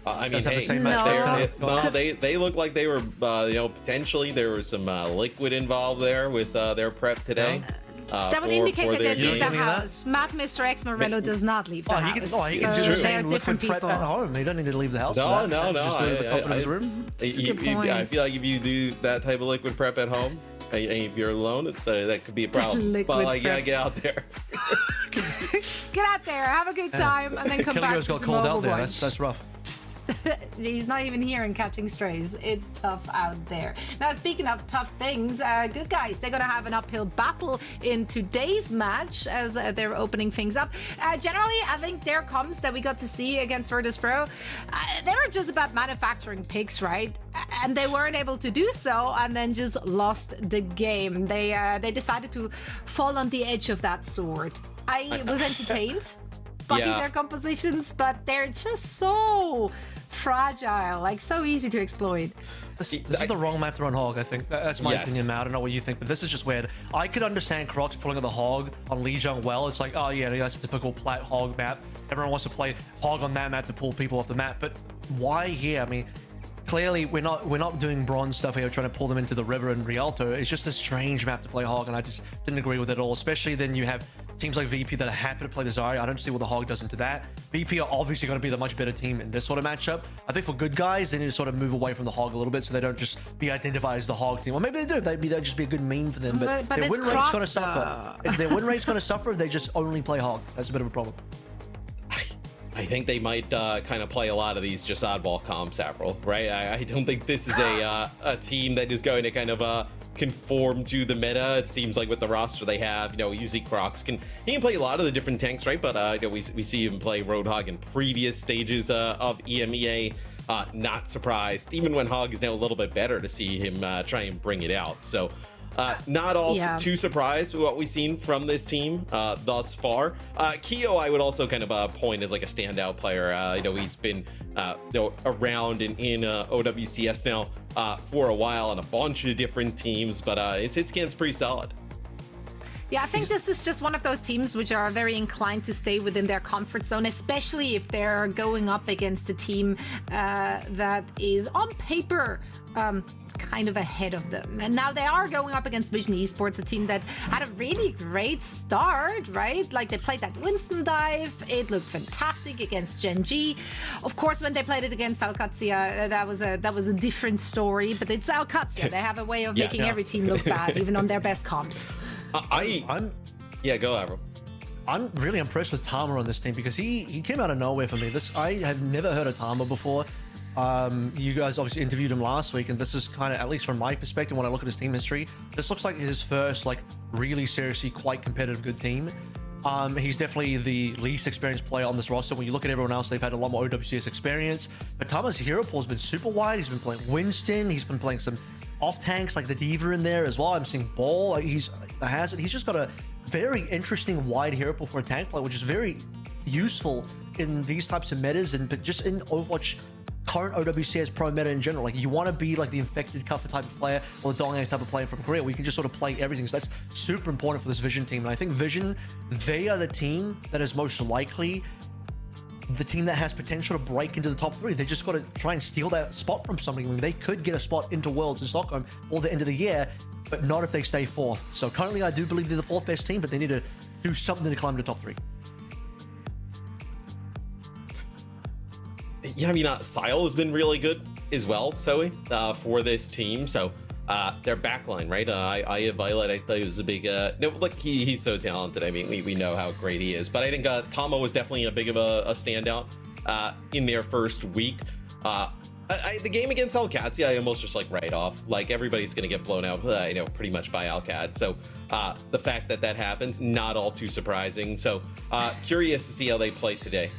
I mean, have the hey, same match they look like they were, potentially there was some liquid involved there with their prep today. That would indicate that they leave the giving me that? house. Matt, Mr. X Moreno does not leave the house. He can so do the they're same liquid different prep people. at home. He don't need to leave the house. No. Just do it in the comfort of his room. That's a good point. I feel like if you do that type of liquid prep at home, and if you're alone, that could be a problem. Liquid But like, you gotta prep. get out there. Get out there, have a good time, and then come back Killigo's to got some cold out there. Overwatch. That's rough. He's not even here and catching strays. It's tough out there. Now, speaking of tough things, good guys, they're going to have an uphill battle in today's match as they're opening things up. Generally, I think their comps that we got to see against Virtus Pro, they were just about manufacturing picks, right? And they weren't able to do so, and then just lost the game. They decided to fall on the edge of that sword. I was entertained by their compositions, but they're just so fragile, like so easy to exploit. This is the wrong map to run Hog, I think. That's my opinion, Matt. I don't know what you think, but this is just weird. I could understand Crocs pulling at the Hog on Lijiang well. It's like, oh yeah, that's a typical plat Hog map. Everyone wants to play Hog on that map to pull people off the map, but why here? I mean, clearly we're not doing bronze stuff here, trying to pull them into the river in Rialto. It's just a strange map to play Hog, and I just didn't agree with it at all. Especially then you have teams like VP that are happy to play the Zarya. I don't see what the Hog does into that. VP are obviously going to be the much better team in this sort of matchup. I think for good guys, they need to sort of move away from the Hog a little bit so they don't just be identified as the Hog team. Or maybe they do. That'd just be a good meme for them. But their win rate's going to suffer. If their win rate's going to suffer, they just only play Hog. That's a bit of a problem. I think they might kind of play a lot of these just oddball comps, Avril, right? I don't think this is a team that is going to kind of conform to the meta. It seems like with the roster they have, usually Crocs he can play a lot of the different tanks, right? But we see him play Roadhog in previous stages of EMEA. Not surprised, even when Hog is now a little bit better, to see him try and bring it out. So not all too surprised with what we've seen from this team thus far. Keo, I would also kind of point as like a standout player. He's been around in OWCS now for a while on a bunch of different teams, but his hit scan's pretty solid. Yeah, I think this is just one of those teams which are very inclined to stay within their comfort zone, especially if they're going up against a team that is on paper kind of ahead of them. And now they are going up against Vision Esports, a team that had a really great start, right? Like they played that Winston dive. It looked fantastic against Gen G. Of course, when they played it against Alcatia, that was a different story, but it's Alcatia. They have a way of making every team look bad, even on their best comps. Go, Avril. I'm really impressed with Tama on this team because he came out of nowhere for me. I have never heard of Tama before. You guys obviously interviewed him last week, and this is kind of, at least from my perspective, when I look at his team history, this looks like his first really seriously quite competitive good team. He's definitely the least experienced player on this roster. When you look at everyone else, they've had a lot more OWCS experience. But Tama's hero pool has been super wide. He's been playing Winston. He's been playing some off tanks like the Diva in there as well. I'm seeing Ball. He's a hazard. He's just got a very interesting wide hero pool for a tank player, which is very useful in these types of metas, but just in Overwatch current OWCS pro meta in general. Like, you want to be like the infected Cuffer type of player or the Dong type of player from Korea, where you can just sort of play everything. So that's super important for this Vision team. And I think Vision, they are the team that is most likely the team that has potential to break into the top 3. They just got to try and steal that spot from somebody. I mean, they could get a spot into Worlds in Stockholm or the end of the year, but not if they stay 4th. So currently I do believe they're the 4th best team, but they need to do something to climb to the top 3. Yeah, I mean, Sile has been really good as well, Zoe, for this team. So their backline, right? I Violet, I thought he was a big, no, like he's so talented. I mean, we know how great he is, but I think Tama was definitely a big of a standout in their first week. The game against Alcatia, I almost just like write off. Like, everybody's gonna get blown out, pretty much by Alcat. So the fact that happens, not all too surprising. So curious to see how they play today.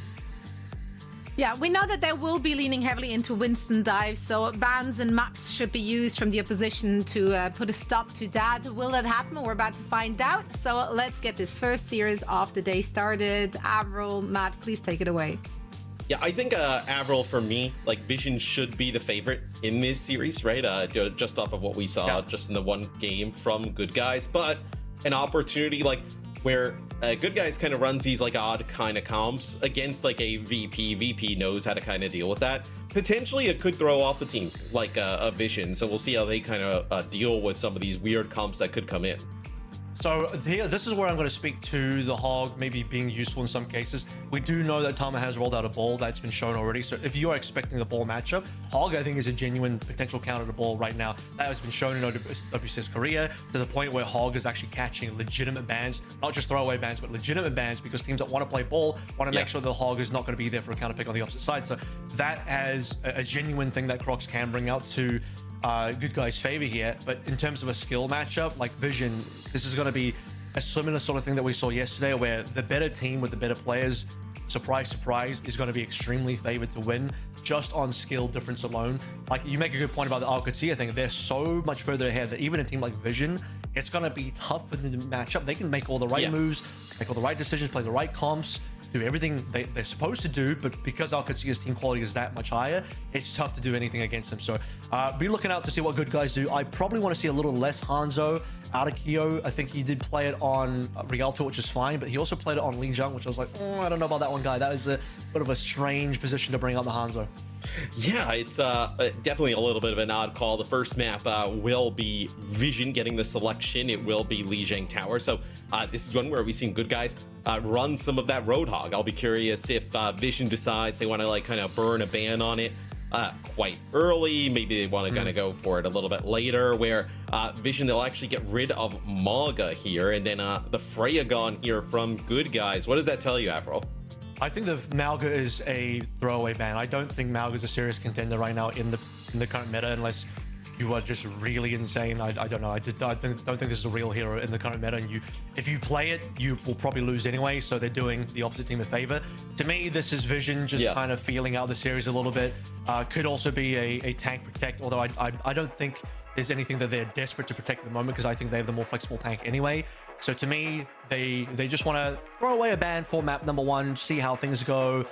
Yeah, we know that they will be leaning heavily into Winston dives, so bans and maps should be used from the opposition to put a stop to that. Will that happen? We're about to find out. So let's get this first series of the day started. Avril, Matt, please take it away. Yeah, I think Avril, for me, like, Vision should be the favorite in this series, right? Just off of what we saw just in the one game from Good Guys, but an opportunity, like, where Good Guys kind of runs these like odd kind of comps against like a VP. VP knows how to kind of deal with that. Potentially it could throw off a team like a Vision, so we'll see how they kind of deal with some of these weird comps that could come in. So here, this is where I'm going to speak to the Hog maybe being useful in some cases. We do know that Tama has rolled out a ball that's been shown already. So if you are expecting the ball matchup, Hog I think is a genuine potential counter to ball right now. That has been shown in OWCS Korea to the point where Hog is actually catching legitimate bans, not just throwaway bans, but legitimate bans, because teams that want to play ball want to make sure the Hog is not going to be there for a counter pick on the opposite side. So that has a genuine thing that Crocs can bring out to Good Guys' favor here. But in terms of a skill matchup, like Vision, this is going to be a similar sort of thing that we saw yesterday, where the better team with the better players, surprise, surprise, is going to be extremely favored to win just on skill difference alone. Like, you make a good point about the Alcatia thing. They're so much further ahead that even a team like Vision, it's going to be tough for them to match up. They can make all the right moves, make all the right decisions, play the right comps, do everything they're supposed to do, but because Alcatia's team quality is that much higher, it's tough to do anything against them. So be looking out to see what Good Guys do. I probably want to see a little less Hanzo out of Kyo. I think he did play it on Rialto, which is fine, but he also played it on Lijiang, which I was like, I don't know about that one, guy. That is a bit of a strange position to bring out the Hanzo. Yeah, it's definitely a little bit of an odd call. The first map will be Vision getting the selection. It will be Lijiang Tower. So this is one where we've seen Good Guys run some of that Roadhog. I'll be curious if Vision decides they want to like kind of burn a ban on it quite early. Maybe they want to kind of go for it a little bit later, where Vision, they'll actually get rid of Maga here, and then the Freya gone here from Good Guys. What does that tell you, April? I think the Malga is a throwaway ban. I don't think Malga is a serious contender right now in the current meta, unless you are just really insane. I don't know. I don't think this is a real hero in the current meta. And if you play it, you will probably lose anyway. So they're doing the opposite team a favor. To me, this is Vision just kind of feeling out the series a little bit. Could also be a tank protect, although I don't think there's anything that they're desperate to protect at the moment, because I think they have the more flexible tank anyway. So to me, they just want to throw away a ban for map number 1, see how things go.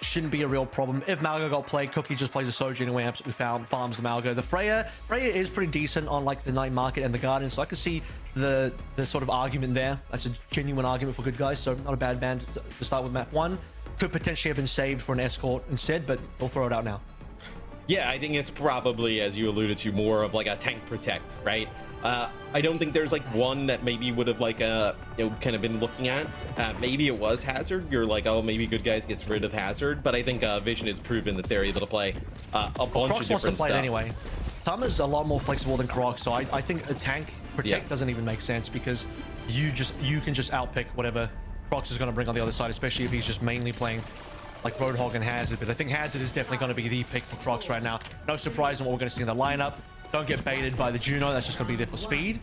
Shouldn't be a real problem. If Malga got played, Cookie just plays a Soji anyway, absolutely farms the Malga. The Freya is pretty decent on like the night market and the garden, so I could see the sort of argument there. That's a genuine argument for Good Guys, so not a bad ban to start with map 1. Could potentially have been saved for an escort instead, but we'll throw it out now. Yeah, I think it's probably, as you alluded to, more of like a tank protect, right? I don't think there's like one that maybe would have like kind of been looking at. Maybe it was Hazard. You're like, oh, maybe Good Guys gets rid of Hazard, but I think Vision has proven that they're able to play a bunch Crocs of different wants to play stuff. it anyway. Tama's a lot more flexible than Crocs, so I think a tank protect doesn't even make sense, because you can just outpick whatever Crocs is going to bring on the other side, especially if he's just mainly playing like Roadhog and Hazard. But I think Hazard is definitely going to be the pick for Crocs right now. No surprise in what we're going to see in the lineup. Don't get baited by the Juno. That's just going to be there for speed.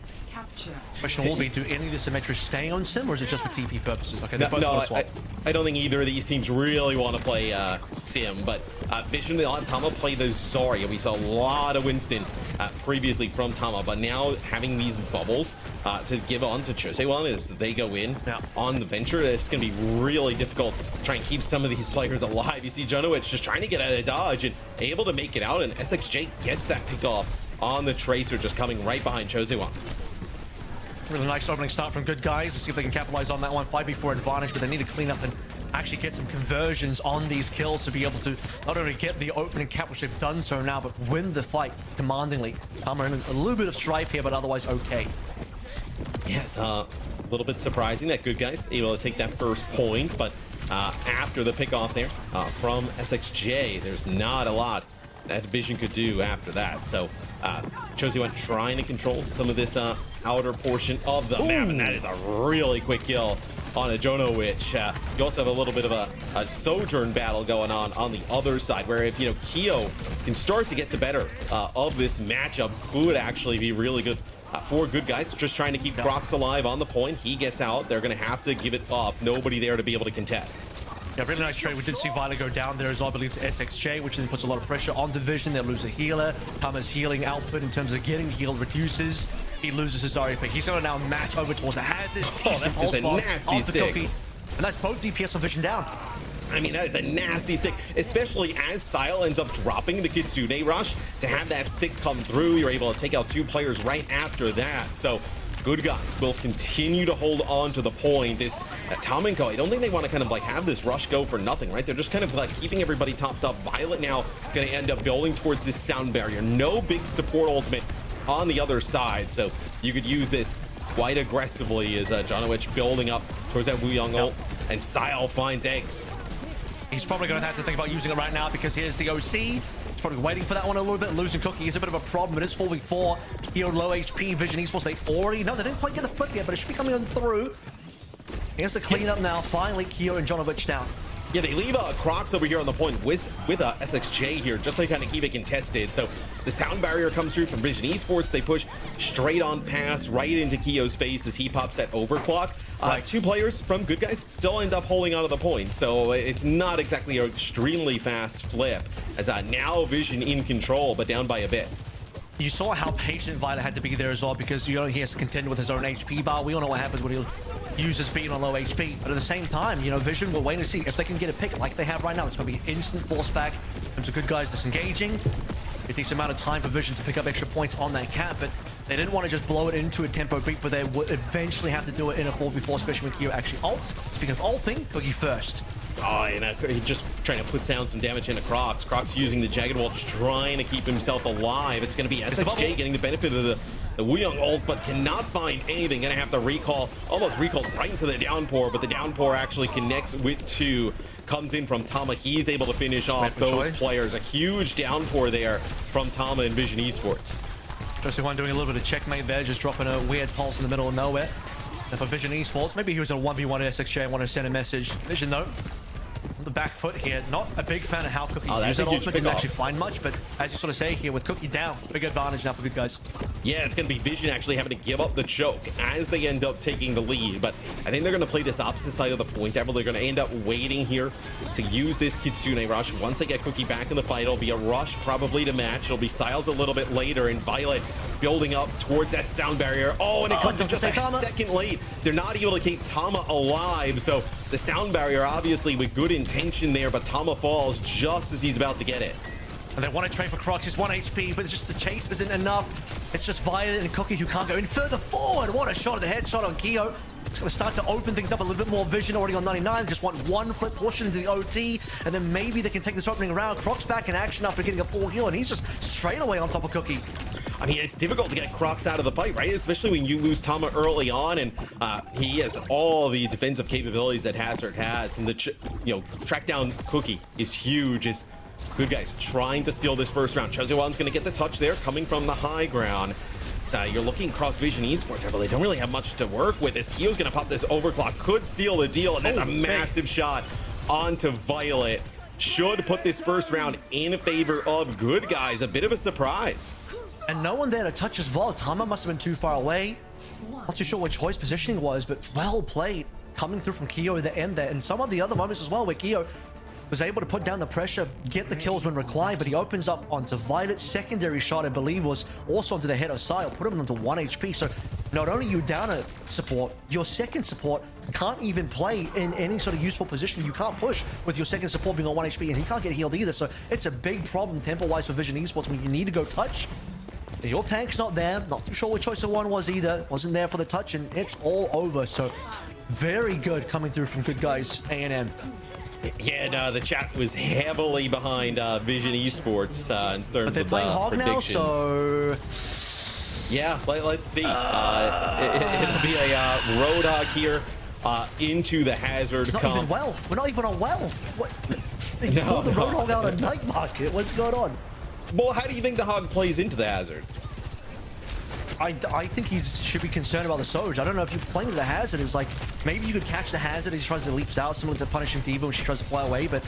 Question will be, do any of the Symmetrics stay on Sim, or is it just for TP purposes? Okay, they're both going to swap. I don't think either of these teams really want to play Sim, but Vision, they let Tama play the Zarya. We saw a lot of Winston previously from Tama, but now having these bubbles to give on to Chosewan as they go in on the Venture, it's going to be really difficult to try and keep some of these players alive. You see Jonowitz just trying to get out of dodge and able to make it out, and SXJ gets that pick off on the Tracer, just coming right behind Chosewan. Really nice opening start from Good Guys. Let's see if they can capitalize on that one. 5v4 advantage, but they need to clean up and actually get some conversions on these kills to be able to not only get the opening cap, which they've done so now, but win the fight commandingly. Tama in a little bit of strife here, but otherwise okay. Yes, a little bit surprising that Good Guys able to take that first point, but after the pick off there from SXJ, there's not a lot that Vision could do after that. So Chosewan trying to control some of this outer portion of the map, and that is a really quick kill on a Jonowitz. You also have a little bit of a Sojourn battle going on the other side, where if Kyo can start to get the better of this matchup, could actually be really good for Good Guys. Just trying to keep Crocs alive on the point. He gets out. They're going to have to give it up. Nobody there to be able to contest. Yeah, really nice trade. We did see Violet go down there as well, I believe, to SXJ, which then puts a lot of pressure on Division. They'll lose a healer. Tama's healing output in terms of getting healed reduces. He loses his Zarya pick. He's going to now match over towards the Hazard. That is a nasty stick. Cookie. And that's both DPS on Vision down. I mean, that is a nasty stick, especially as Sile ends up dropping the Kitsune Rush. To have that stick come through, you're able to take out 2 players right after that. So Good Guys will continue to hold on to the point. Is Atomico, I don't think they want to kind of like have this rush go for nothing, right? They're just kind of like keeping everybody topped up. Violet now going to end up building towards this sound barrier. No big support ultimate on the other side, so you could use this quite aggressively as Jonowich building up towards that Wu Young ult, and Sile finds eggs. He's probably going to have to think about using it right now because here's the OC. He's probably waiting for that one a little bit. Losing Cookie is a bit of a problem. It is 4v4. Here low HP. Vision Esports, they already know. They didn't quite get the flip yet, but it should be coming on through. Here's the cleanup now. Finally, Keo and Jonovich down. Yeah, they leave Crocs over here on the point with SXJ here, just to kind of keep it contested. So the sound barrier comes through from Vision Esports. They push straight on past right into Keo's face as he pops that overclock. Two players from Good Guys still end up holding onto the point, so it's not exactly an extremely fast flip. As now Vision in control, but down by a bit. You saw how patient Violet had to be there as well, because you know he has to contend with his own HP bar. We all know what happens when he uses being on low HP, but at the same time, you know, Vision will wait and see if they can get a pick like they have right now. It's going to be instant force back in terms of Good Guys disengaging. It takes a amount of time for Vision to pick up extra points on that cap, but they didn't want to just blow it into a tempo beat, but they would eventually have to do it in a 4v4, especially when Keo actually ults. Speaking of ulting, Cookie first. Oh, and he's just trying to put down some damage into Crocs. Crocs using the Jagged Wall, just trying to keep himself alive. It's going to be SXJ getting the benefit of the Wuyong ult, but cannot find anything. Going to have to recall, almost recalled right into the downpour, but the downpour actually connects with two. Comes in from Tama. He's able to finish off those players. A huge downpour there from Tama and Vision Esports. Josie1 doing a little bit of checkmate there, just dropping a weird pulse in the middle of nowhere. And for Vision Esports, maybe he was a 1v1 SXJ and wanted to send a message. Vision though, on the back foot here, not a big fan of how Cookie used that ultimate. Didn't actually find much, but as you sort of say here, with Cookie down, big advantage now for Good Guys. Yeah, it's going to be Vision actually having to give up the choke as they end up taking the lead, but I think they're going to play this opposite side of the point. They're going to end up waiting here to use this Kitsune rush. Once they get Cookie back in the fight, it'll be a rush probably to match. It'll be Siles a little bit later, and Violet building up towards that sound barrier. Oh, and it comes in just a second late. They're not able to keep Tama alive, so the sound barrier obviously with good intention there, but Tama falls just as he's about to get it. And they want to trade for Crocs. It's 1 HP, but it's just the chase isn't enough. It's just Violet and Cookie who can't go in further forward. What a shot at the headshot on Keo. It's going to start to open things up a little bit more. Vision already on 99. Just want one flip portion into the OT, and then maybe they can take this opening round. Crocs back in action after getting a full heal, and he's just straight away on top of Cookie. I mean, it's difficult to get Crocs out of the fight, right? Especially when you lose Tama early on, and he has all the defensive capabilities that Hazard has, and the track down Cookie is huge. Is Good Guys trying to steal this first round. Chosewan's going to get the touch there, coming from the high ground. So you're looking across Vision Esports, but they don't really have much to work with. As Keo's going to pop this overclock, could seal the deal, and that's a massive shot onto Violet. Should put this first round in favor of Good Guys. A bit of a surprise. And no one there to touch as well. Tama must have been too far away. Not too sure what choice positioning was, but well played. Coming through from Keo at the end there. And some of the other moments as well where Keo was able to put down the pressure, get the kills when required, but he opens up onto Violet's secondary shot, I believe, was also onto the head of Sile, put him onto 1 HP. So not only you down a support, your second support can't even play in any sort of useful position. You can't push with your second support being on 1 HP, and he can't get healed either. So it's a big problem tempo-wise for Vision Esports when you need to go touch. Your tank's not there. Not too sure what choice of one was either. Wasn't there for the touch, and it's all over. So very good coming through from Good Guys A&M. Yeah, no, the chat was heavily behind Vision Esports in terms but they're of playing Hog now, so yeah, let's see. It'll be a Roadhog here into the Hazard. It's not even well. We're not even on well. What? They pulled the Roadhog out of Night Market. What's going on? Well, how do you think the Hog plays into the Hazard? I think he should be concerned about the Soj. I don't know if you're playing with the Hazard is like, maybe you could catch the Hazard as he tries to leaps out, similar to punishing Diva when she tries to fly away, but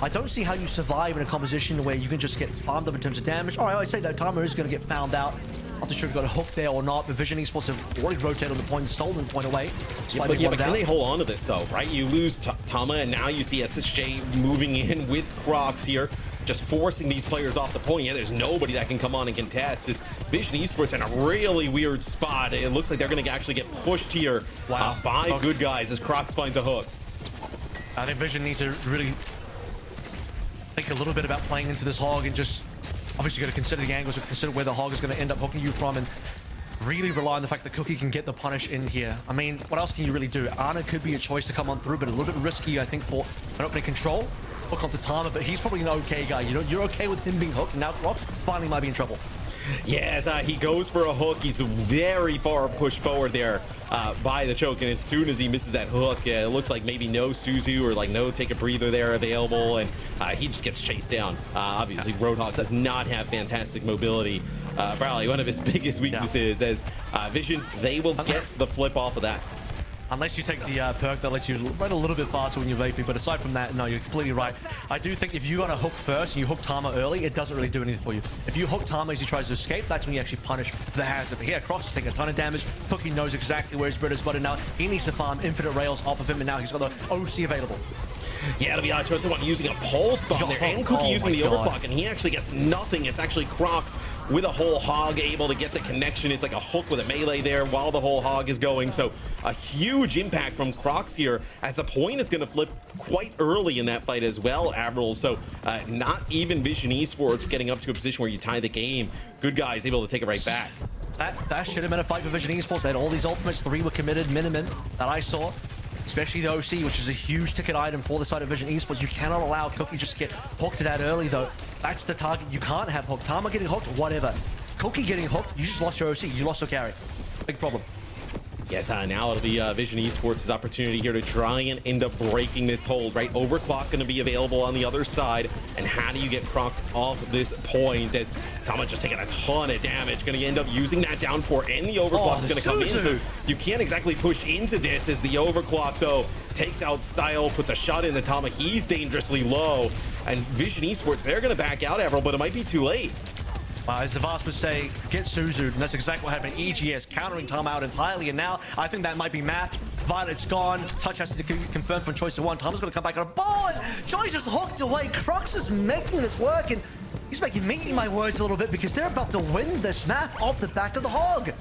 I don't see how you survive in a composition where you can just get farmed up in terms of damage. All right, I say that Tama is going to get found out. Not too sure if he got a hook there or not, but Vision Esports have already rotated on the point and stolen the point away. But can they hold on to this though, right? You lose Tama, and now you see SSJ moving in with Crocs here, just forcing these players off the point. Yeah, there's nobody that can come on and contest. This Vision Esports in a really weird spot. It looks like they're going to actually get pushed here by Good Guys as Crocs finds a hook. I think Vision needs to really think a little bit about playing into this Hog and just obviously got to consider the angles and consider where the Hog is going to end up hooking you from. And really rely on the fact that Cookie can get the punish in here. I mean, what else can you really do? Ana could be a choice to come on through, but a little bit risky, I think, for an opening control. Hook onto Tama, but he's probably an okay guy. You know, you're okay with him being hooked, and now Crocs finally might be in trouble. Yes, he goes for a hook. He's very far pushed forward there by the choke, and as soon as he misses that hook, it looks like maybe no Suzu or like no take a breather there available, and he just gets chased down. Obviously, Roadhog does not have fantastic mobility. Probably one of his biggest weaknesses as Vision, they will get the flip off of that. Unless you take the perk that lets you run a little bit faster when you're vaping, but aside from that, no, you're completely right. I do think if you got a hook first and you hook Tama early, it doesn't really do anything for you. If you hook Tama as he tries to escape, that's when you actually punish the hazard. But here, Crocs is taking a ton of damage. Cookie knows exactly where his bird is spotted now. He needs to farm infinite rails off of him, and now he's got the OC available. Yeah, it'll be Chosen One using a pulse bomb there, and Cookie using the overclock, and he actually gets nothing. It's actually Crocs with a whole hog able to get the connection. It's like a hook with a melee there while the whole hog is going. So a huge impact from Crocs here, as the point is going to flip quite early in that fight as well, Admiral. So not even Vision Esports getting up to a position where you tie the game. Good guys able to take it right back. That should have been a fight for Vision Esports. They had all these ultimates. 3 were committed minimum that I saw. Especially the OC, which is a huge ticket item for the side of Vision Esports. You cannot allow Cookie just to get hooked to that early, though. That's the target. You can't have hooked. Tama getting hooked, whatever. Cookie getting hooked, you just lost your OC. You lost your carry. Big problem. Yes, now it'll be Vision Esports' opportunity here to try and end up breaking this hold, right? Overclock going to be available on the other side. And how do you get Crocs off this point? As Tama just taking a ton of damage, going to end up using that down 4, and the overclock is going to come in. So you can't exactly push into this, as the overclock, though, takes out Sile, puts a shot in the Tama. He's dangerously low. And Vision Esports, they're going to back out, Avril, but it might be too late. As Zavas would say, get Suzu, and that's exactly what happened. EGS countering Tama out entirely, and now I think that might be mapped. Violet's gone. Touch has to confirm from Choice of One. Tama's going to come back on a ball, and Choice is hooked away. Crocs is making this work, and he's making me eat my words a little bit because they're about to win this map off the back of the hog.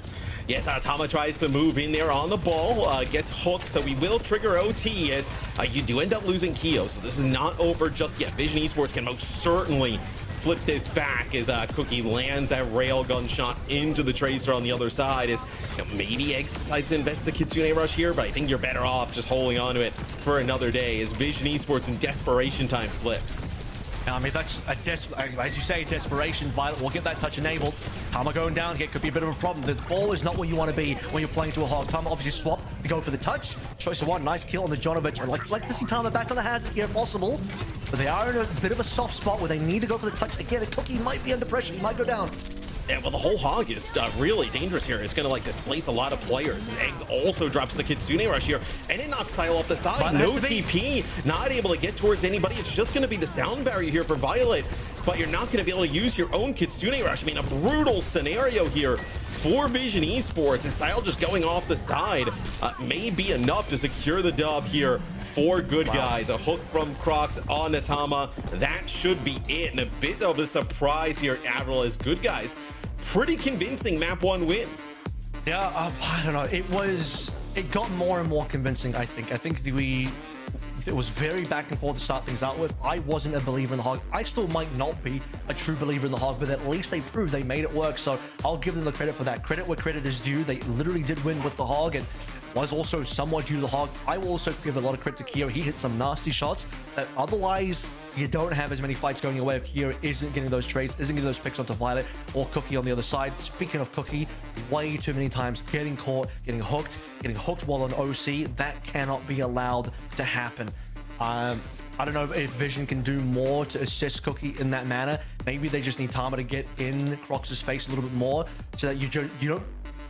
Yes, Tama tries to move in there on the ball, gets hooked, so we will trigger OT as you do end up losing Keo, so this is not over just yet. Vision Esports can most certainly flip this back as Cookie lands that railgun shot into the Tracer on the other side. As maybe Eggs decides to invest the Kitsune Rush here, but I think you're better off just holding on to it for another day as Vision Esports in desperation time flips. I mean, that's as you say, desperation. Violet will get that touch enabled. Tama going down here could be a bit of a problem. The ball is not where you want to be when you're playing to a hog. Tama obviously swapped to go for the touch. Choice of One, nice kill on the Jonovic. I'd like to see Tama back on the hazard here if possible. But they are in a bit of a soft spot where they need to go for the touch. Again, the Cookie might be under pressure. He might go down. Yeah, well, the whole hog is really dangerous here. It's going to like displace a lot of players. Eggs also drops the Kitsune Rush here, and it knocks Sile off the side. No TP, not able to get towards anybody. It's just going to be the sound barrier here for Violet, but you're not going to be able to use your own Kitsune Rush. I mean, a brutal scenario here for Vision Esports. As Sile just going off the side may be enough to secure the dub here for Good Guys. A hook from Crocs on Tama. That should be it, and a bit of a surprise here, Avril, as Good Guys. Pretty convincing map 1 win. Yeah, I don't know. It got more and more convincing, I think. It was very back and forth to start things out with. I wasn't a believer in the hog. I still might not be a true believer in the hog, but at least they proved they made it work. So I'll give them the credit for that. Credit where credit is due. They literally did win with the hog, and was also somewhat due to the hog. I will also give a lot of credit to Keo. He hit some nasty shots that otherwise you don't have as many fights going your way if Keo isn't getting those trades, isn't getting those picks onto Violet or Cookie on the other side. Speaking of Cookie, way too many times getting caught, getting hooked while on OC. That cannot be allowed to happen. I don't know if Vision can do more to assist Cookie in that manner. Maybe they just need Tama to get in Crocs' face a little bit more so that you don't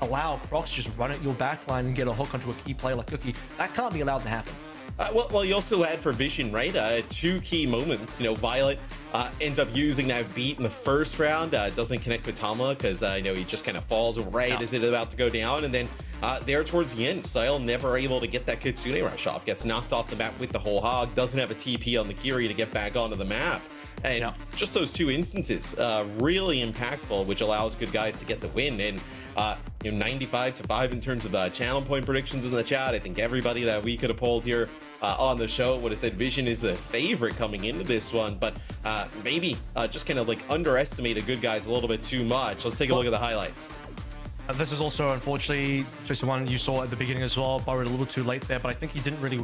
allow Crocs just run at your backline and get a hook onto a key player like Cookie. That can't be allowed to happen. Well, you also had for Vision, right? 2 key moments. Violet ends up using that beat in the first round. Doesn't connect with Tama because he just kind of falls right as it's about to go down. And then there towards the end, Sile never able to get that Kitsune Rush off. Gets knocked off the map with the whole hog. Doesn't have a TP on the Kiri to get back onto the map. And just those 2 instances, really impactful, which allows Good Guys to get the win. And 95-5 in terms of channel point predictions in the chat. I think everybody that we could have polled here on the show would have said Vision is the favorite coming into this one, but maybe just kind of like underestimated Good Guys a little bit too much. Let's take a look at the highlights. This is also, unfortunately, just the one you saw at the beginning as well. Borrowed a little too late there, but I think he didn't really...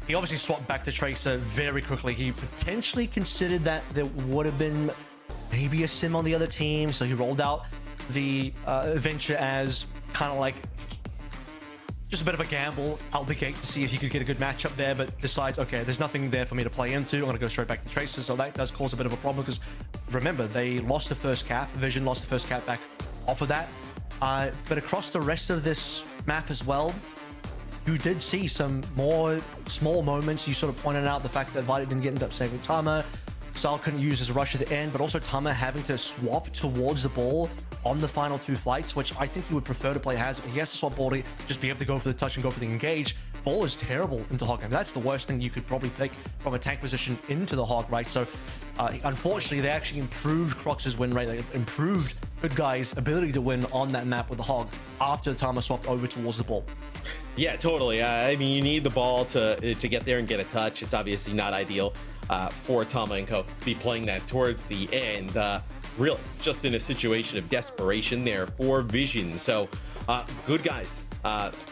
He obviously swapped back to Tracer very quickly. He potentially considered that there would have been maybe a sim on the other team, so he rolled out the Venture as kind of like just a bit of a gamble out the gate to see if he could get a good matchup there, but decides, okay, there's nothing there for me to play into. I'm going to go straight back to Tracer, so that does cause a bit of a problem because, remember, they lost the first cap. Vision lost the first cap back off of that. But across the rest of this map as well, you did see some more small moments. You sort of pointed out the fact that Vita didn't end up saving Tama. Sal couldn't use his rush at the end, but also Tama having to swap towards the ball on the final 2 fights, which I think he would prefer to play Hazard. He has to swap ball to just be able to go for the touch and go for the engage. Ball is terrible into Hog, and that's the worst thing you could probably pick from a tank position into the Hog, right? So unfortunately, they actually improved Crox's win rate. They improved Good Guy's ability to win on that map with the Hog after the Tama swapped over towards the ball. Yeah, totally. I mean, you need the ball to get there and get a touch. It's obviously not ideal for Tama and Co. to be playing that towards the end. Really, just in a situation of desperation there for Vision. So, Good Guys,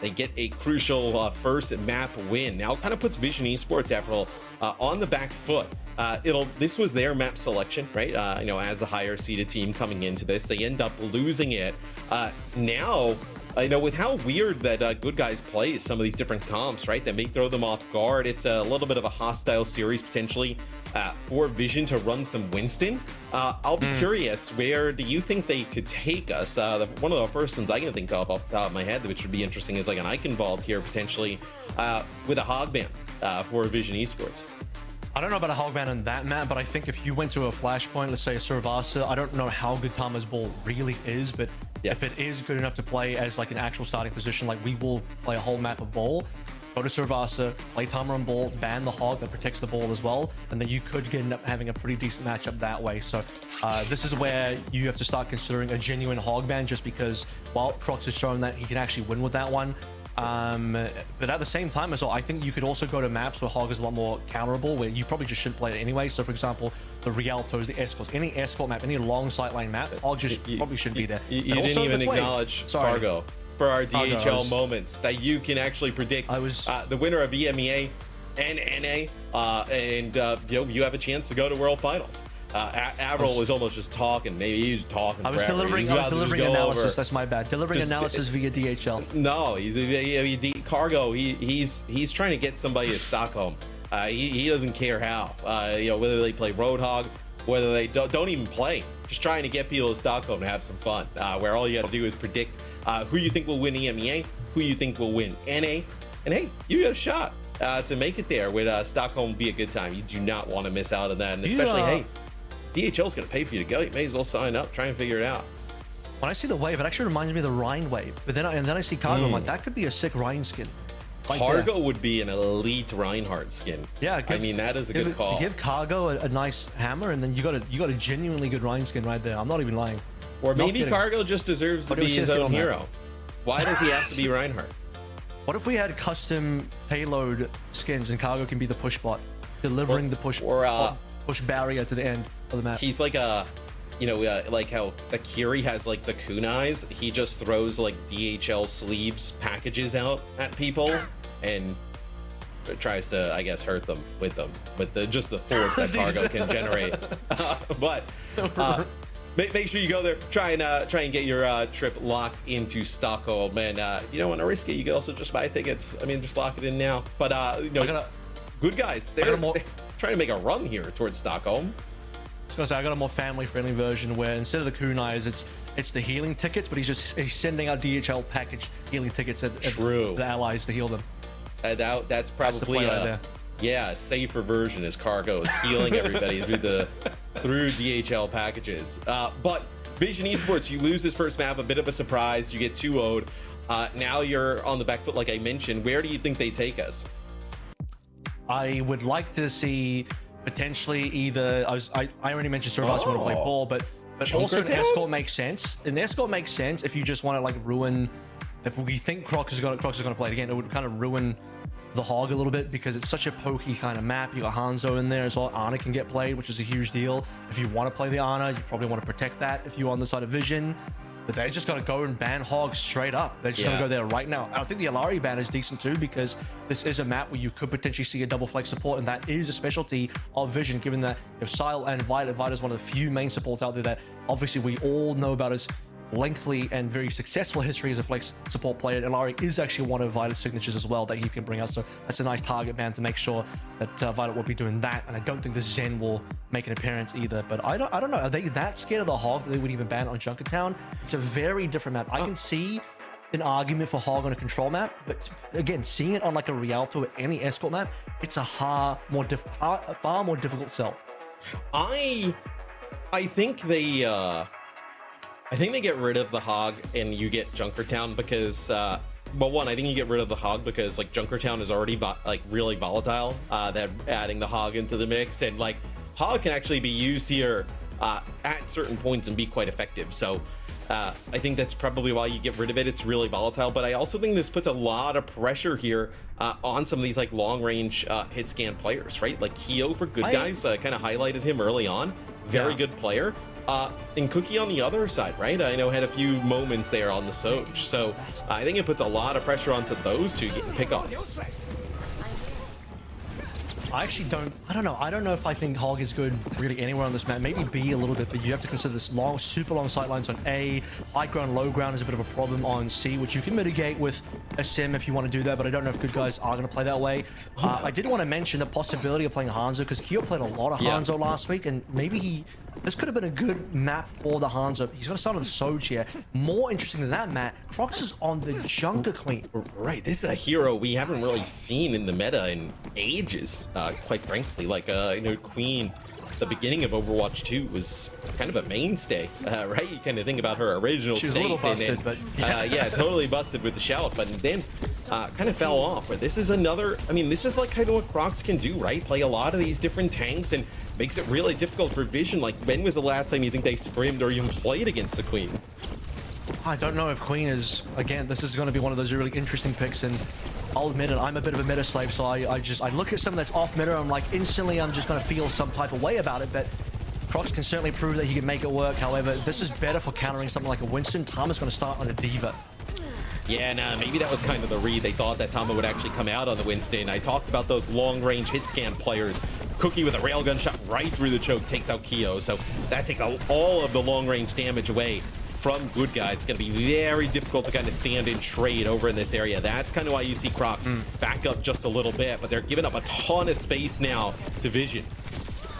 they get a crucial first map win. Now, it kind of puts Vision Esports, after all, on the back foot. This was their map selection, right? As a higher seeded team coming into this, they end up losing it. Now, with how weird that Good Guys plays some of these different comps, right? That may throw them off guard. It's a little bit of a hostile series potentially for Vision to run some Winston. I'll be curious, where do you think they could take us? One of the first ones I can think of off the top of my head, which would be interesting, is like an Icon Vault here potentially with a Hogban for Vision Esports. I don't know about a Hogman on that map, but I think if you went to a flashpoint, let's say a Survasa, I don't know how good Tama's ball really is, but if it is good enough to play as like an actual starting position, like we will play a whole map of ball, go to Survasa, play Tama on ball, ban the Hog that protects the ball as well, and then you could end up having a pretty decent matchup that way. So this is where you have to start considering a genuine Hog ban, just because while Crox has shown that he can actually win with that one, but at the same time as well, I think you could also go to maps where Hog is a lot more counterable, where you probably just shouldn't play it anyway. So for example, the Rialtos, the Escorts, any escort map, any long sightline map, Hog just probably shouldn't be there. You didn't even acknowledge Cargo for our DHL moments that you can actually predict the winner of EMEA and NA, and you have a chance to go to World Finals. Avril was almost just talking. Maybe he was talking. I was delivering analysis. That's my bad. Delivering analysis via DHL. No, Cargo. He's trying to get somebody to Stockholm. He doesn't care how. Whether they play Roadhog, whether they don't even play. Just trying to get people to Stockholm to have some fun. Where all you got to do is predict who you think will win EMEA, who you think will win NA, and hey, you got a shot to make it there. With Stockholm be a good time. You do not want to miss out on that, and especially hey. DHL is going to pay for you to go. You may as well sign up, try and figure it out. When I see the wave, it actually reminds me of the Rhine wave. But then I see Cargo. I'm like, that could be a sick Rhine skin. Cargo would be an elite Reinhardt skin. Yeah, I mean that is a good call. Give Cargo a nice hammer, and then you got a genuinely good Rhine skin right there. I'm not even lying. Or maybe Cargo just deserves to be his own hero. Why does he have to be Reinhardt? What if we had custom payload skins and Cargo can be the push bot, delivering the push barrier to the end of the map? He's like like how Akiri has like the kunais. He just throws like DHL sleeves packages out at people and tries to, I guess, hurt them with just the force that Cargo can generate. But make sure you go there. Try and get your trip locked into Stockholm. And you don't want to risk it. You can also just buy tickets. I mean, just lock it in now. But Good Guys, they're trying to make a run here towards Stockholm. I got a more family-friendly version where instead of the kunais, it's the healing tickets, but he's sending out DHL package healing tickets at the allies to heal them. That's probably a safer version, as Cargo is healing everybody through DHL packages. But Vision Esports, you lose this first map, a bit of a surprise. You get 2-0'd. Now you're on the back foot, like I mentioned. Where do you think they take us? I would like to see potentially either I already mentioned Survivors want to play ball, but also an escort makes sense. An escort makes sense if you just want to like ruin. If we think Crox is going to play it again, it would kind of ruin the Hog a little bit because it's such a pokey kind of map. You got Hanzo in there as well. Ana can get played, which is a huge deal. If you want to play the Ana, you probably want to protect that if you're on the side of Vision. but they're just going to go and ban Hog straight up. They're just going to go there right now. I think the Alari ban is decent too, because this is a map where you could potentially see a double flex support, and that is a specialty of Vision, given that you have Sile and Vita. Vita's one of the few main supports out there that obviously we all know about as lengthy and very successful history as a flex support player. And Alari is actually one of Vita's signatures as well that he can bring out, so that's a nice target ban to make sure that Vita will be doing that. And I don't think the Zen will make an appearance either, but I don't know, are they that scared of the Hog that they would even ban on Junkertown? It's a very different map. I can see an argument for Hog on a control map, but again, seeing it on like a Rialto or any escort map, it's a far more difficult sell. I think they get rid of the Hog and you get Junkertown because, well, one, I think you get rid of the Hog because like Junkertown is already like really volatile. That adding the Hog into the mix, and like Hog can actually be used here at certain points and be quite effective. So I think that's probably why you get rid of it. It's really volatile, but I also think this puts a lot of pressure here on some of these like long range hit scan players, right? Like Keo for Good Guys kind of highlighted him early on. Very good player. And Cookie on the other side, right? I know had a few moments there on the Soj. So I think it puts a lot of pressure onto those two getting pick-offs. I actually I don't know if I think Hog is good really anywhere on this map. Maybe B a little bit, but you have to consider this super long sight lines on A. High ground, low ground is a bit of a problem on C, which you can mitigate with a sim if you want to do that, but I don't know if Good Guys are going to play that way. I did want to mention the possibility of playing Hanzo, because Keo played a lot of Hanzo last week, and maybe this could have been a good map for the Hanzo. He's going to start on the Soj here. More interesting than that, Matt, Crocs is on the Junker Queen. Right, this is a hero we haven't really seen in the meta in ages, quite frankly. Like, you know, Queen, the beginning of Overwatch 2 was kind of a mainstay, right? You kind of think about her original state. She was a little busted, but yeah, totally busted with the shout, but then kind of fell off. But this is another, I mean, this is like kind of what Crocs can do, right? Play a lot of these different tanks and makes it really difficult for Vision. Like, when was the last time you think they scrimmed or even played against the Queen? I don't know if Queen is, again, this is going to be one of those really interesting picks, and I'll admit it, I'm a bit of a meta slave, so I look at something that's off meta, I'm like, instantly I'm just going to feel some type of way about it, but Crocs can certainly prove that he can make it work. However, this is better for countering something like a Winston. Tama's going to start on a Diva. Yeah, nah, maybe that was kind of the read. They thought that Tama would actually come out on the Winston. I talked about those long-range hit scan players. Cookie with a railgun shot right through the choke takes out Keo, so that takes all of the long-range damage away from Good Guys. It's going to be very difficult to kind of stand and trade over in this area. That's kind of why you see Crocs back up just a little bit, but they're giving up a ton of space now to Vision.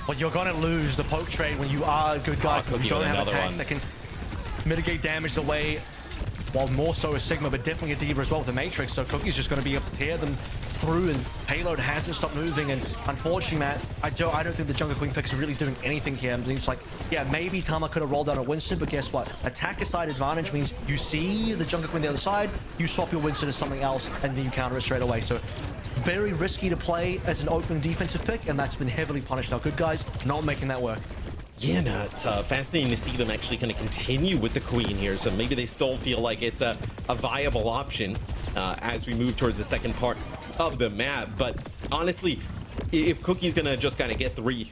Well, you're going to lose the poke trade when you are Good Guys, but you don't have a tank that can mitigate damage away. Well, more so a Sigma, but definitely a Diva as well with the Matrix, so Cookie's just going to be able to tear them through, and Payload hasn't stopped moving, and unfortunately, Matt, I don't think the Jungle Queen pick is really doing anything here. I mean, it's like, yeah, maybe Tama could have rolled down a Winston, but guess what? Attacker side advantage means you see the Jungle Queen the other side, you swap your Winston to something else, and then you counter it straight away. So very risky to play as an opening defensive pick, and that's been heavily punished. Now, Good Guys not making that work. Yeah, no, it's fascinating to see them actually kind of continue with the Queen here. So maybe they still feel like it's a viable option as we move towards the second part of the map. But honestly, if Cookie's gonna just kind of get three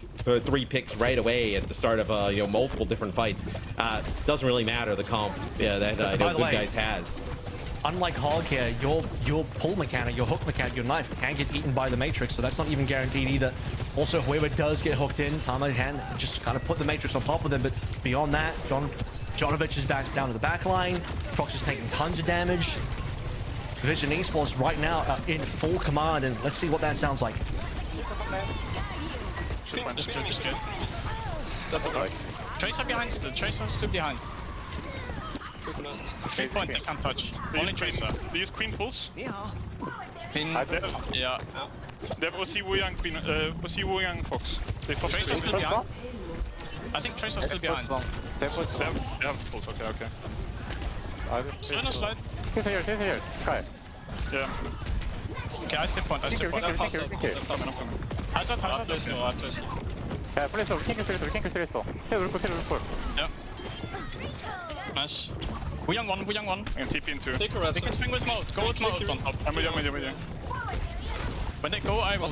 picks right away at the start of you know, multiple different fights, doesn't really matter the comp that I know Good Guys has. Unlike Hog here, your pull mechanic, your hook mechanic, your knife can get eaten by the Matrix, so that's not even guaranteed either. Also, whoever does get hooked in, Tama can just kind of put the Matrix on top of them, but beyond that, Jonovich is back down to the back line. Crocs is taking tons of damage. Vision Esports right now in full command, and let's see what that sounds like. Tracer behind still, Tracer still behind. 3 point, they can't touch. Only Tracer. They use Queen pulse. Pin. Yeah. They have OC Wu Yang Queen, OC Wu Yang Fox. Tracer's still behind. I think Tracer's still behind. They have pulse, okay. Slide, slide. Here. Try. Yeah. Okay, I still point, I still point. Hazard. 야, 플레이스 킹크 스트레스. 해 울고. Yeah. Nice. We young one. I can TP into. They can swing with mode. Go with mode on top. I'm with you. When they go, I will.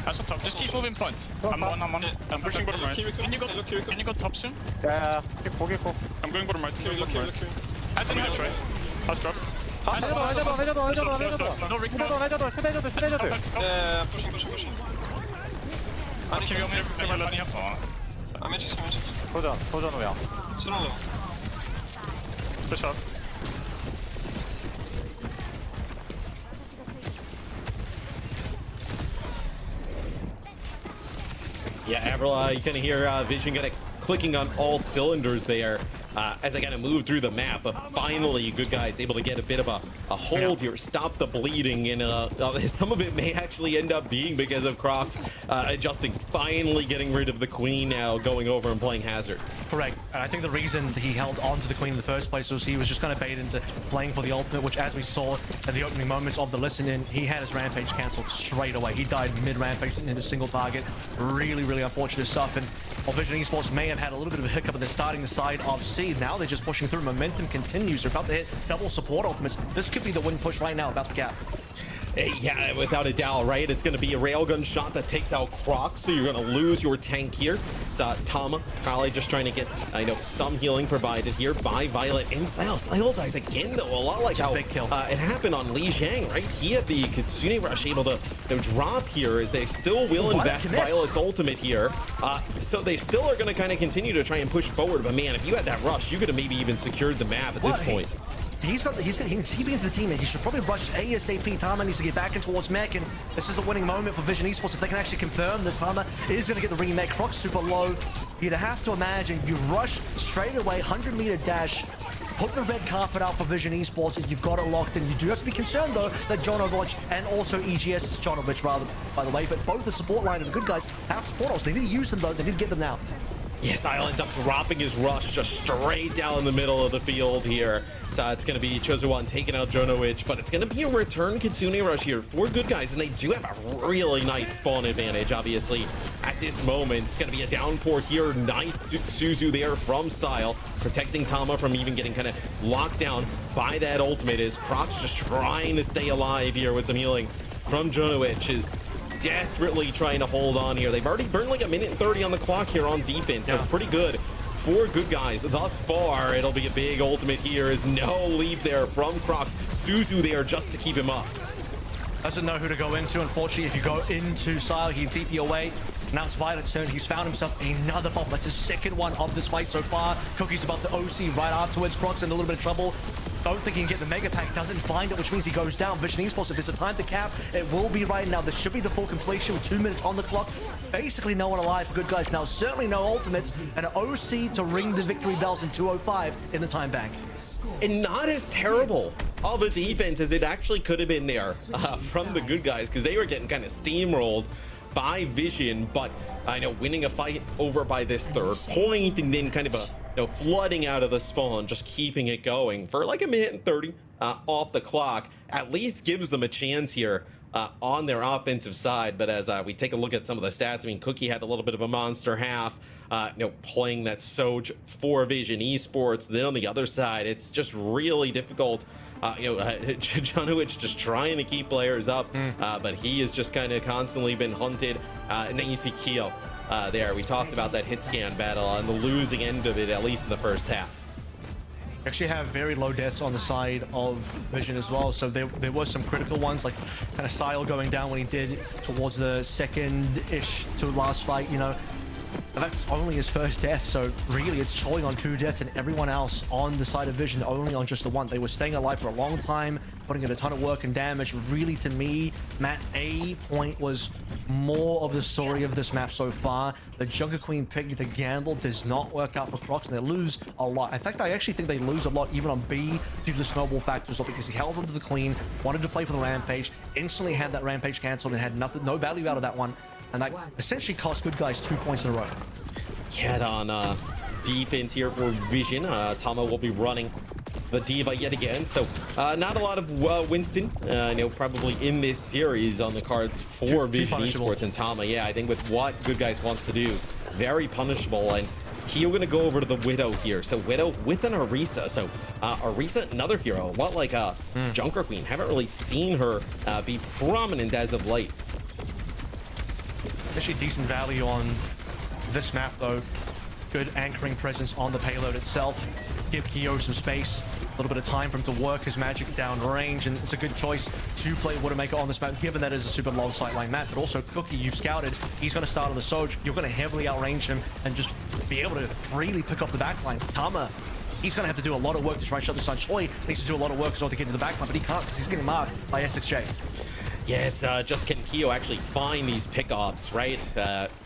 That's on top. Just keep moving point. I'm on. I'm pushing bottom right. Can you go top soon? 야, 고개 고. I'm going bottom right. Has Coming this way. Has drop. No recall. 해줘도. Yeah, pushing. Okay, you want me to line up? I'm edging. 도전 후야. Still on low. Push up. Yeah, Avril, you kind of hear Vision kind of clicking on all cylinders there as I kind of move through the map. But finally, Good Guys able to get a bit of a hold here, stop the bleeding, and some of it may actually end up being because of Crocs adjusting, finally getting rid of the Queen now, going over and playing Hazard. Correct. And I think the reason he held on to the Queen in the first place was he was just kind of baited into playing for the ultimate, which, as we saw in the opening moments of the listen-in, he had his rampage cancelled straight away. He died mid-rampage in a single target. Really, really unfortunate stuff. And while Vision Esports may have had a little bit of a hiccup, they're starting the side of C. Now they're just pushing through. Momentum continues. They're about to hit double support ultimates. This could be the win push right now, about to cap. Yeah, without a doubt, right? It's going to be a railgun shot that takes out Crocs, so you're going to lose your tank here. It's Tama probably just trying to get, some healing provided here by Violet and Sile. Sile dies again, though, a lot like how big kill. It happened on Li Jiang, right? He had the Kitsune Rush able to drop here as they still will invest Violet's ultimate here. So they still are going to kind of continue to try and push forward, but man, if you had that rush, you could have maybe even secured the map at this point. He's keeping into the team, and he should probably rush ASAP. Tama needs to get back in towards mech, and this is a winning moment for Vision Esports if they can actually confirm this. Tama is going to get the remake. Croc super low. You'd have to imagine you rush straight away, 100-meter dash, put the red carpet out for Vision Esports, and you've got it locked in. You do have to be concerned, though, that John Overwatch and also EGS, Jonovich rather, by the way, but both the support line and the Good Guys have support ults. They need to use them, though. They need to get them now. Yes, I'll end up dropping his rush just straight down the middle of the field here. So it's going to be Chozuan taking out Jonowich, but it's going to be a return Kitsune Rush here for Good Guys, and they do have a really nice spawn advantage, obviously, at this moment. It's going to be a downpour here. Nice Suzu there from Sile, protecting Tama from even getting kind of locked down by that ultimate, as Crocs just trying to stay alive here with some healing from Jonowich, is desperately trying to hold on here. They've already burned like 1:30 on the clock here on defense, so pretty good for Good Guys thus far. It'll be a big ultimate here. Is no leap there from Crocs. Suzu there just to keep him up. Doesn't know who to go into. Unfortunately, if you go into Sile, he can TP away. Now it's Violet's turn. He's found himself another bomb. That's his second one of this fight so far. Cookie's about to OC right afterwards. Crocs in a little bit of trouble. Don't think he can get the mega pack. Doesn't find it, which means he goes down. Vision Esports, if there's a time to cap, it will be right now. This should be the full completion with 2 minutes on the clock. Basically no one alive for Good Guys now. Certainly no ultimates. And an OC to ring the victory bells in 2:05 in the time bank. And not as terrible of a defense as it actually could have been there from the Good Guys, because they were getting kind of steamrolled by Vision, but I know winning a fight over by this third point, and then kind of a flooding out of the spawn, just keeping it going for like 1:30 off the clock, at least gives them a chance here on their offensive side. But as we take a look at some of the stats, I mean, Cookie had a little bit of a monster half, playing that Soj for Vision Esports. Then on the other side, it's just really difficult. Janowicz just trying to keep players up, but he has just kind of constantly been hunted. And then you see Keo there. We talked about that hit scan battle on the losing end of it, at least in the first half. Actually have very low deaths on the side of Vision as well, so there was some critical ones, like kind of Sile going down when he did towards the second-ish to last fight, But that's only his first death, so really it's Choi on 2 deaths and everyone else on the side of Vision only on just the 1. They were staying alive for a long time, putting in a ton of work and damage. Really, to me, Matt, A point was more of the story of this map so far. The Junker Queen pick, the gamble does not work out for Crocs, and they lose a lot. In fact, I actually think they lose a lot even on B due to the snowball factor as well, because he held onto the Queen, wanted to play for the Rampage, instantly had that Rampage cancelled and had no value out of that one. And that essentially cost Good Guys 2 points in a row. Yet on defense here for Vision. Tama will be running the Diva yet again. So not a lot of Winston, probably in this series on the cards for Vision Esports and Tama. Yeah, I think with what Good Guys wants to do, very punishable. And Keo going to go over to the Widow here. So Widow with an Orisa. So Orisa, another hero, a lot like Junker Queen. Haven't really seen her be prominent as of late. Actually decent value on this map though. Good anchoring presence on the payload itself. Give Kyo some space, a little bit of time for him to work his magic down range, and it's a good choice to play Widowmaker on this map, given that it is a super long sightline map. But also, Cookie, you've scouted, he's going to start on the Soj. You're going to heavily outrange him and just be able to freely pick off the backline. Tama, he's going to have to do a lot of work to try and shut this down. Choi needs to do a lot of work as well to get into the backline, but he can't because he's getting marked by SXJ. Yeah, it's just can Kyo actually find these pickoffs, right?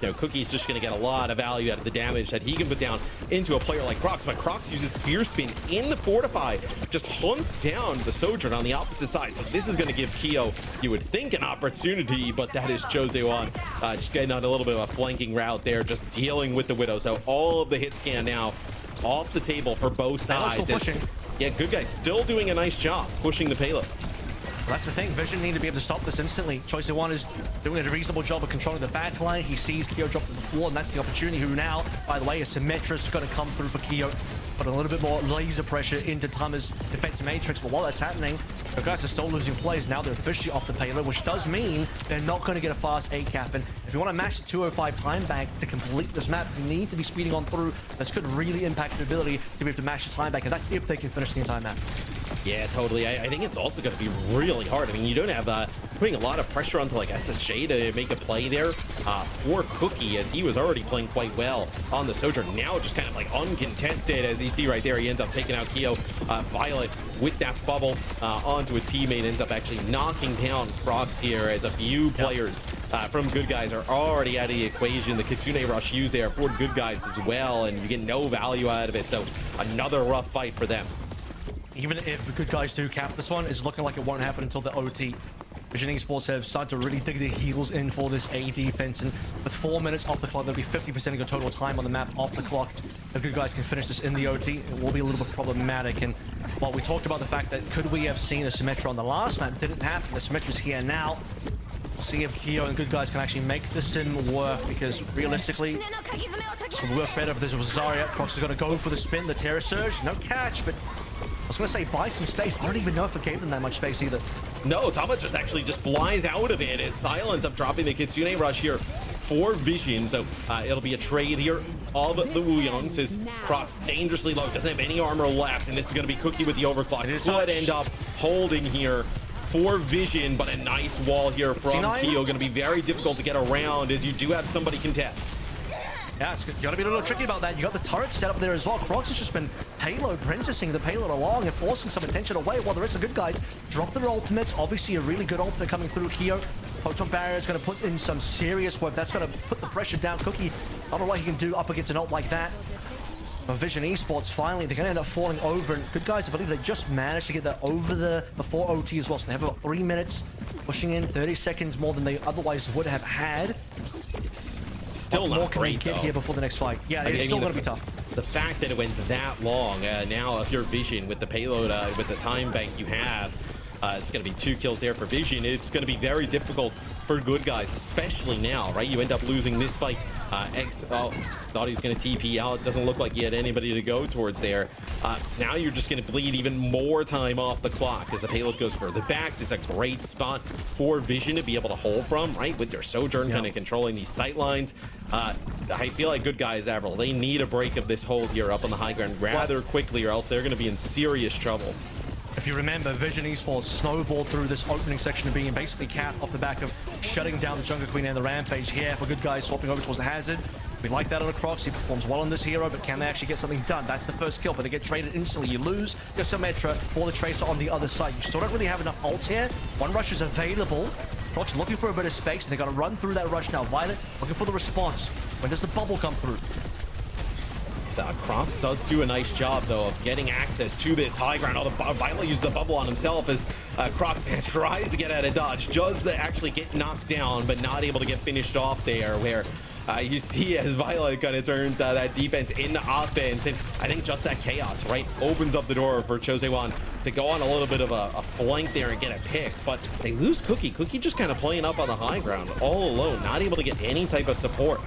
You know, Cookie's just going to get a lot of value out of the damage that he can put down into a player like Crocs, but Crocs uses Spear Spin in the Fortify, just hunts down the Sojourn on the opposite side. So this is going to give Kyo, you would think, an opportunity, but that is Joseon just getting on a little bit of a flanking route there, just dealing with the Widow. So all of the hit scan now off the table for both sides. Still pushing. Yeah, Good Guy still doing a nice job pushing the payload. Well, that's the thing. Vision need to be able to stop this instantly. Choice One is doing a reasonable job of controlling the backline. He sees Kyo drop to the floor, and that's the opportunity. Who now, by the way, is Symmetra's going to come through for Kyo. Put a little bit more laser pressure into Tama's defensive matrix. But while that's happening, the guys are still losing plays. Now they're officially off the payload, which does mean they're not going to get a fast 8 cap. And if you want to match the 205 time bank to complete this map, you need to be speeding on through. This could really impact the ability to be able to match the time bank, and that's if they can finish the entire map. Yeah, totally. I think it's also going to be really hard. I mean, you don't have putting a lot of pressure onto like SSJ to make a play there for Cookie, as he was already playing quite well on the Sojourn. Now just kind of like uncontested, as you see right there. He ends up taking out Kyo. Violet with that bubble onto a teammate ends up actually knocking down Crocs here, as a few players from Good Guys are already out of the equation. The Kitsune Rush used there for Good Guys as well, and you get no value out of it. So another rough fight for them. Even if the Good Guys do cap this one, it's looking like it won't happen until the OT. Vision Esports have started to really dig their heels in for this A defense, and with 4 minutes off the clock, there'll be 50% of your total time on the map off the clock. If Good Guys can finish this in the OT, it will be a little bit problematic. And while we talked about the fact that could we have seen a Symmetra on the last map, didn't happen. The Symmetra's here now. We'll see if Kyo and Good Guys can actually make the sim work, because realistically, this will work better if there's a Zarya. Crocs is going to go for the spin, the Terror Surge, no catch, but I was going to say buy some space. I don't even know if it gave them that much space either. No, Tama just flies out of it as Silence up dropping the Kitsune Rush here for Vision. So it'll be a trade here of the Wuyongs, as Crocs dangerously low, doesn't have any armor left, and this is going to be Cookie with the overclock. Could end up holding here for Vision, but a nice wall here from Kyo. Going to be very difficult to get around, as you do have somebody contest. Yeah, it's got to be a little tricky about that. You got the turret set up there as well. Crocs has just been payload princessing the payload along and forcing some attention away, while the rest of the Good Guys drop their ultimates. Obviously, a really good ultimate coming through Kyo. Photon Barrier is going to put in some serious work. That's going to put the pressure down. Cookie, I don't know what he can do up against an ult like that. But Vision Esports, finally, they're going to end up falling over. And Good Guys, I believe they just managed to get that over before OT as well. So they have about 3 minutes, pushing in 30 seconds more than they otherwise would have had. It's still not great, though. Here before the next fight. Yeah, it's still going to be tough. The fact that it went that long, now if you're Vision with the payload, with the time bank you have, it's going to be 2 kills there for Vision. It's going to be very difficult for Good Guys, especially now, right? You end up losing this fight. X thought he was going to TP out. It doesn't look like he had anybody to go towards there. Now you're just going to bleed even more time off the clock as the payload goes further back. This is a great spot for Vision to be able to hold from, right? With their Sojourn kind of controlling these sight lines. I feel like Good Guys, Avril, they need a break of this hold here up on the high ground rather quickly, or else they're going to be in serious trouble. If you remember, Vision Esports snowballed through this opening section of being basically capped off the back of shutting down the Jungle Queen and the Rampage here for Good Guys swapping over towards the Hazard. We like that on a Crocs. He performs well on this hero, but can they actually get something done? That's the first kill, but they get traded instantly. You lose your Symmetra for the Tracer on the other side. You still don't really have enough ults here. One rush is available. Crocs looking for a bit of space, and they got to run through that rush now. Violet looking for the response. When does the bubble come through? Crocs does do a nice job, though, of getting access to this high ground. Violet uses the bubble on himself as Crocs tries to get out of dodge. Does actually get knocked down, but not able to get finished off there, where you see as Violet kind of turns that defense into offense. And I think just that chaos, right, opens up the door for Chosewan to go on a little bit of a flank there and get a pick. But they lose Cookie. Cookie just kind of playing up on the high ground all alone, not able to get any type of support.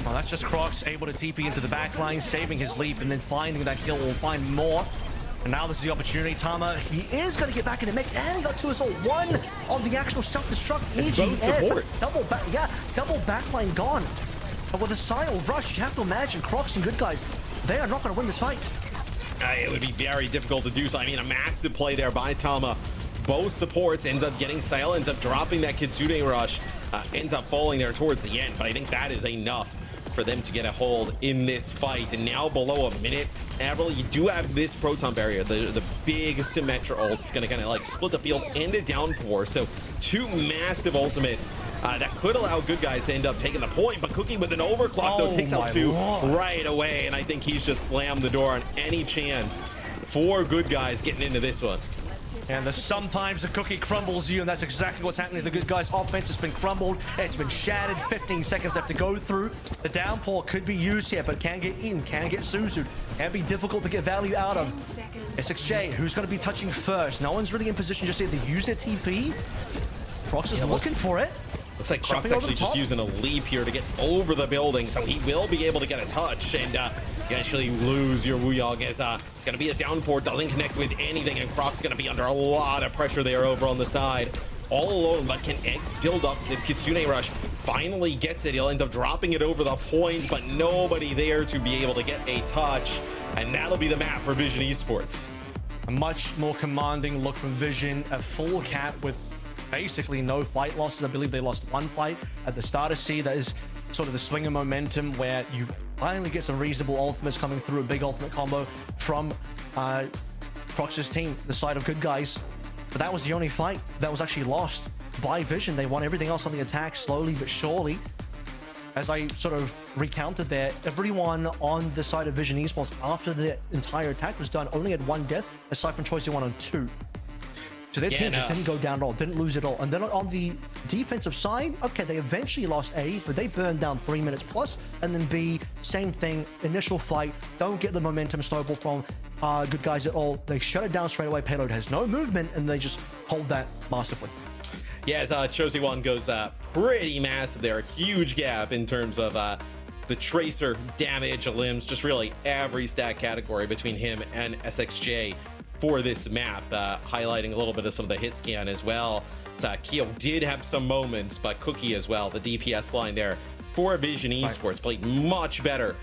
Well, that's just Crocs able to TP into the back line, saving his leap, and then finding that kill. We'll find more And now this is the opportunity. Tama, he is going to get back in the mix, and he got 2 as well. 1 on the actual self-destruct. both supports. That's double back, yeah, double backline gone. And with a Sile rush, you have to imagine Crocs and Good Guys, they are not going to win this fight. It would be very difficult to do so. I mean, a massive play there by Tama. Both supports ends up getting Sile, ends up dropping that Kitsune rush, ends up falling there towards the end. But I think that is enough for them to get a hold in this fight. And now below a minute, Avril, you do have this proton barrier, the big Symmetra ult. It's going to kind of like split the field and the downpour. So 2 massive ultimates that could allow Good Guys to end up taking the point. But Cookie with an overclock, though, takes out 2 right away. And I think he's just slammed the door on any chance for Good Guys getting into this one. And sometimes the cookie crumbles you, and that's exactly what's happening to the Good Guys. Offense has been crumbled. It's been shattered. 15 seconds left to go through. The downpour could be used here, but can get eaten, can get Suzu'd. Can be difficult to get value out of. SXJ, who's going to be touching first? No one's really in position just yet to use their TP. Crocs is looking for it. Looks like Crocs actually just using a leap here to get over the building, so he will be able to get a touch, and you actually lose your Wuyong as it's going to be a downpour, doesn't connect with anything, and Crocs going to be under a lot of pressure there over on the side. All alone, but can X build up this Kitsune rush? Finally gets it. He'll end up dropping it over the point, but nobody there to be able to get a touch, and that'll be the map for Vision Esports. A much more commanding look from Vision, a full cap with basically no fight losses. I believe they lost 1 fight at the start of C. That is sort of the swing of momentum where you finally get some reasonable ultimates coming through, a big ultimate combo from Crocs' team, the side of Good Guys. But that was the only fight that was actually lost by Vision. They won everything else on the attack slowly but surely. As I sort of recounted there, everyone on the side of Vision Esports after the entire attack was done only had 1 death, aside from Choice 1 on 2. So their team just didn't go down at all, didn't lose at all. And then on the defensive side, okay, they eventually lost A, but they burned down 3 minutes plus. And then B, same thing, initial fight, don't get the momentum snowball from Good Guys at all. They shut it down straight away. Payload has no movement, and they just hold that masterfully. Yeah, as Chosi One goes pretty massive there, a huge gap in terms of the tracer damage, limbs, just really every stat category between him and SXJ for this map, highlighting a little bit of some of the hit scan as well. So, Keo did have some moments, but Cookie as well, the DPS line there for Vision Esports played much better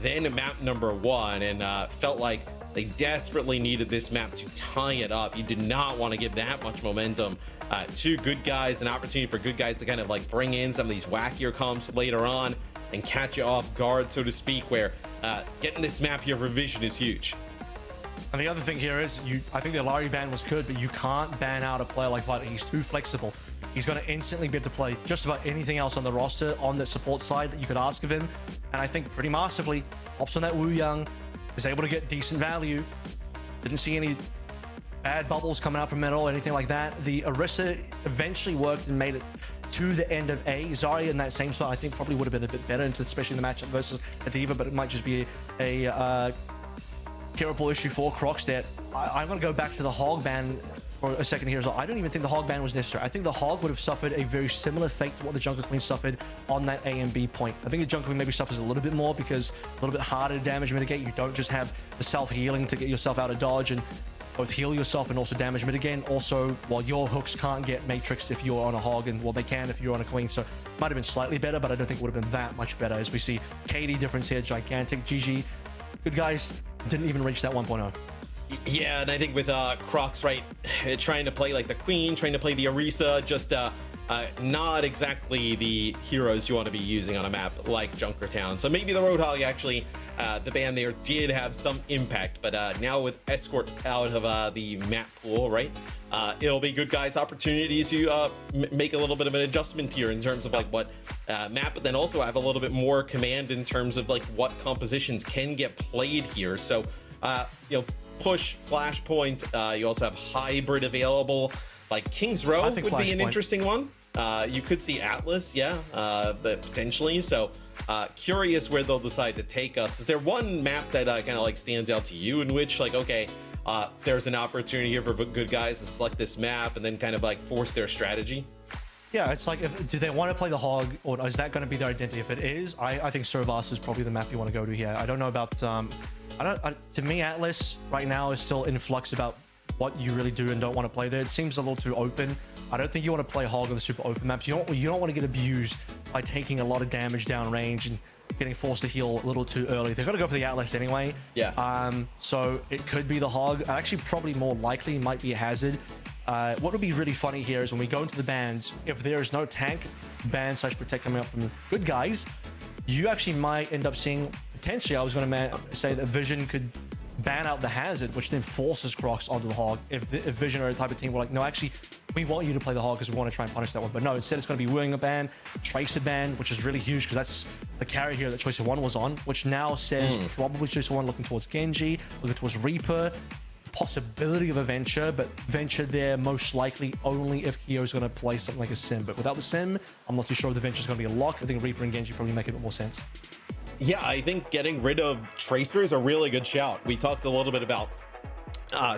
than map number 1, and felt like they desperately needed this map to tie it up. You did not want to give that much momentum to Good Guys, an opportunity for Good Guys to kind of like bring in some of these wackier comps later on and catch you off guard, so to speak, where getting this map here for Vision is huge. And the other thing here is, I think the Alari ban was good, but you can't ban out a player like Vital. He's too flexible. He's going to instantly be able to play just about anything else on the roster, on the support side that you could ask of him. And I think pretty massively, hops on that Wuyong, is able to get decent value. Didn't see any bad bubbles coming out from Metal or anything like that. The Orisa eventually worked and made it to the end of A. Zarya in that same spot, I think probably would have been a bit better, especially in the matchup versus a D.Va, but it might just be a curable issue for Crocs there. I'm going to go back to the Hog ban for a second here as well. I don't even think the Hog ban was necessary. I think the Hog would have suffered a very similar fate to what the Jungle Queen suffered on that A and B point. I think the Jungle Queen maybe suffers a little bit more because a little bit harder to damage mitigate. You don't just have the self-healing to get yourself out of dodge and both heal yourself and also damage mitigate. Also, while your hooks can't get matrixed if you're on a Hog, and well, they can if you're on a Queen, so it might have been slightly better, but I don't think it would have been that much better. As we see KD difference here, gigantic. GG. Good Guys didn't even reach that 1.0. Yeah, and I think with Crocs, right, trying to play like the Queen, trying to play the Orisa, just not exactly the heroes you want to be using on a map like Junkertown. So maybe the Roadhog actually, the ban there did have some impact, but now with Escort out of the map pool, right, it'll be Good Guys' opportunity to make a little bit of an adjustment here in terms of like what map, but then also have a little bit more command in terms of like what compositions can get played here. So, you know, push Flashpoint, you also have Hybrid available, like King's Row would be an interesting one. You could see Atlas, yeah, but potentially. So curious where they'll decide to take us. Is there one map that kind of like stands out to you in which like, okay, there's an opportunity here for Good Guys to select this map and then kind of like force their strategy? Yeah, it's like, do they want to play the Hog, or is that going to be their identity? If it is, I think Servas is probably the map you want to go to here. I don't know about, to me, Atlas right now is still in flux about what you really do and don't want to play there. It seems a little too open. I don't think you want to play Hog on the super open maps. You don't want to get abused by taking a lot of damage down range and getting forced to heal a little too early. They're going to go for the Atlas anyway. Yeah. So it could be the Hog. Actually, probably more likely might be a Hazard. What would be really funny here is when we go into the bans, if there is no tank ban / protect coming up from good guys, you actually might end up seeing, potentially, I was going to say that Vision could ban out the Hazard, which then forces Crocs onto the Hog. If Vision are the type of team, we're like, no, actually, we want you to play the Hog because we want to try and punish that one. But no, instead it's going to be Wooing a ban, Tracer ban, which is really huge because that's the carry here that Choicer 1 was on, which now says probably Choicer 1 looking towards Genji, looking towards Reaper, possibility of a Venture, but Venture there most likely only if Kyo is going to play something like a Sim. But without the Sim, I'm not too sure if the Venture is going to be a lock. I think Reaper and Genji probably make a bit more sense. Yeah, I think getting rid of Tracer is a really good shout. We talked a little bit about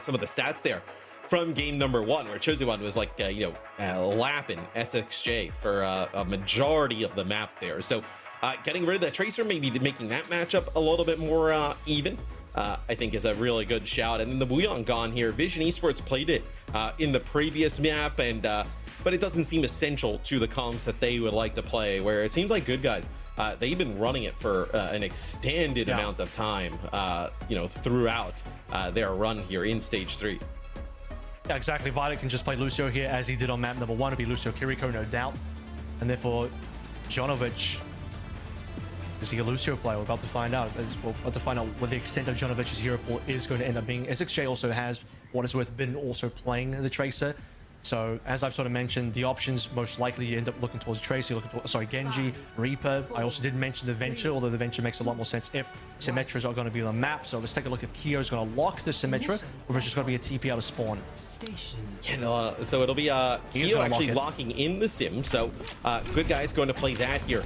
some of the stats there from game number 1, where Chosen One was like, lapping SXJ for a majority of the map there. So getting rid of that Tracer, maybe making that matchup a little bit more even, I think is a really good shout. And then the Wuyang gone here. Vision Esports played it in the previous map, and but it doesn't seem essential to the comps that they would like to play, where it seems like good guys, they've been running it for an extended amount of time, throughout their run here in stage 3. Yeah, exactly. Violet can just play Lucio here as he did on map number 1. It'll be Lucio Kiriko, no doubt. And therefore, Jonovic, is he a Lucio player? We're about to find out. We're about to find out what the extent of Jonovic's hero pool is going to end up being. SXJ also has, what it's worth, been also playing the Tracer. So, as I've sort of mentioned, the options most likely you end up looking towards Tracer, Genji, Reaper. I also did mention the Venture, although the Venture makes a lot more sense if Symmetras are going to be on the map. So let's take a look if Kyo is going to lock the Symmetra, or if it's just going to be a TP out of spawn. Yeah, so it'll be Kyo actually locking in the Sim. So good guys going to play that here.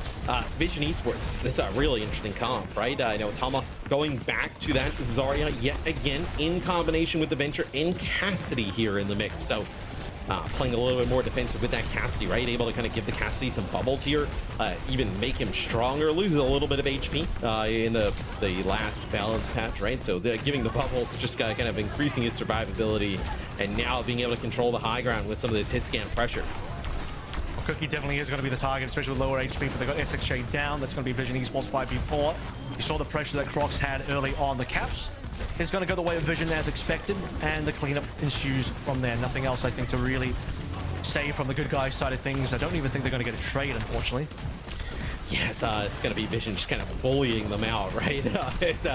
Vision Esports, this is a really interesting comp, right? I know Tama going back to that Zarya yet again in combination with the Venture and Cassidy here in the mix. So playing a little bit more defensive with that Cassidy, right? Able to kind of give the Cassidy some bubbles here, even make him stronger, lose a little bit of HP in the last balance patch, right? So giving the bubbles, just kind of increasing his survivability, and now being able to control the high ground with some of this hit scan pressure. Well, Cookie definitely is going to be the target, especially with lower HP, but they've got SXJ down. That's going to be Vision Esports 5v4. You saw the pressure that Crocs had early on. The Caps is going to go the way of Vision as expected, and the cleanup ensues from there. Nothing else, I think, to really say from the good guys side of things. I don't even think they're going to get a trade, unfortunately. Yes, it's going to be Vision just kind of bullying them out, right? It's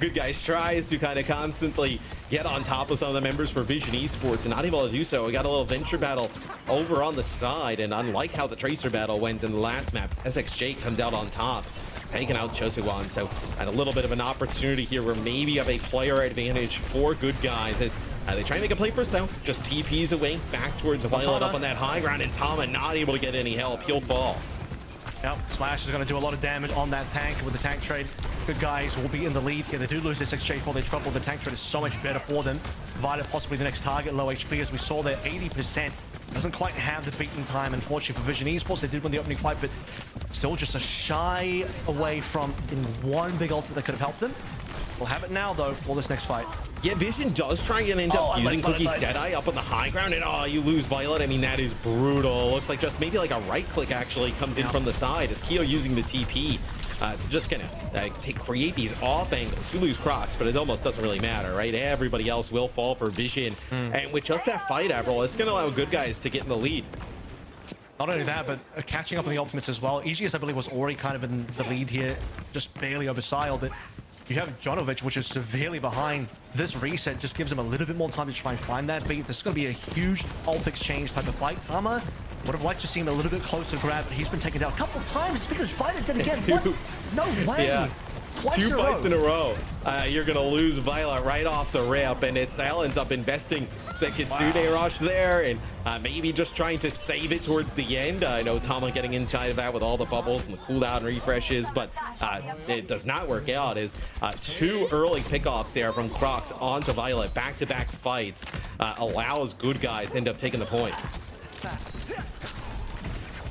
good guys tries to kind of constantly get on top of some of the members for Vision Esports and not able to do so. We got a little Venture battle over on the side, and unlike how the Tracer battle went in the last map, SXJ comes out on top, taking out Chosuwan. So and a little bit of an opportunity here where maybe you have a player advantage for good guys as they try and make a play for South, just TPs away back towards Violet up on that high ground, and Tama not able to get any help. He'll fall. Yep, Slash is going to do a lot of damage on that tank with the tank trade. Good guys will be in the lead here. They do lose this XJ for their trouble. The tank trade is so much better for them. Violet possibly the next target, low HP, as we saw there, 80%. Doesn't quite have the beaten time, unfortunately, for Vision Esports. They did win the opening fight, but still just a shy away from in one big ult that could have helped them. We'll have it now, though, for this next fight. Yeah, Vision does try and end up using Cookie's Deadeye up on the high ground, and you lose Violet. I mean, that is brutal. Looks like just maybe like a right click actually comes in from the side as Kyo using the TP to just kind of create these off angles. You lose Crocs, but it almost doesn't really matter, right? Everybody else will fall for Vision. And with just that fight, Avril, it's going to allow good guys to get in the lead. Not only that, but catching up on the ultimates as well. EGS, I believe, was already kind of in the lead here, just barely over Sile, but you have Jonovic, which is severely behind. This reset just gives him a little bit more time to try and find that beat. This is going to be a huge ult exchange type of fight. Tama would have liked to see him a little bit closer to grab, but he's been taken down a couple of times. Speaking of fight, it did again. What? No way. Yeah. Two fights in a row. You're going to lose Violet right off the ramp, and it ends up investing the Kitsune rush there, and maybe just trying to save it towards the end. I know Tama getting inside of that with all the bubbles and the cooldown refreshes, but it does not work out as two early pickoffs there from Crocs onto Violet. Back-to-back fights allows good guys end up taking the point.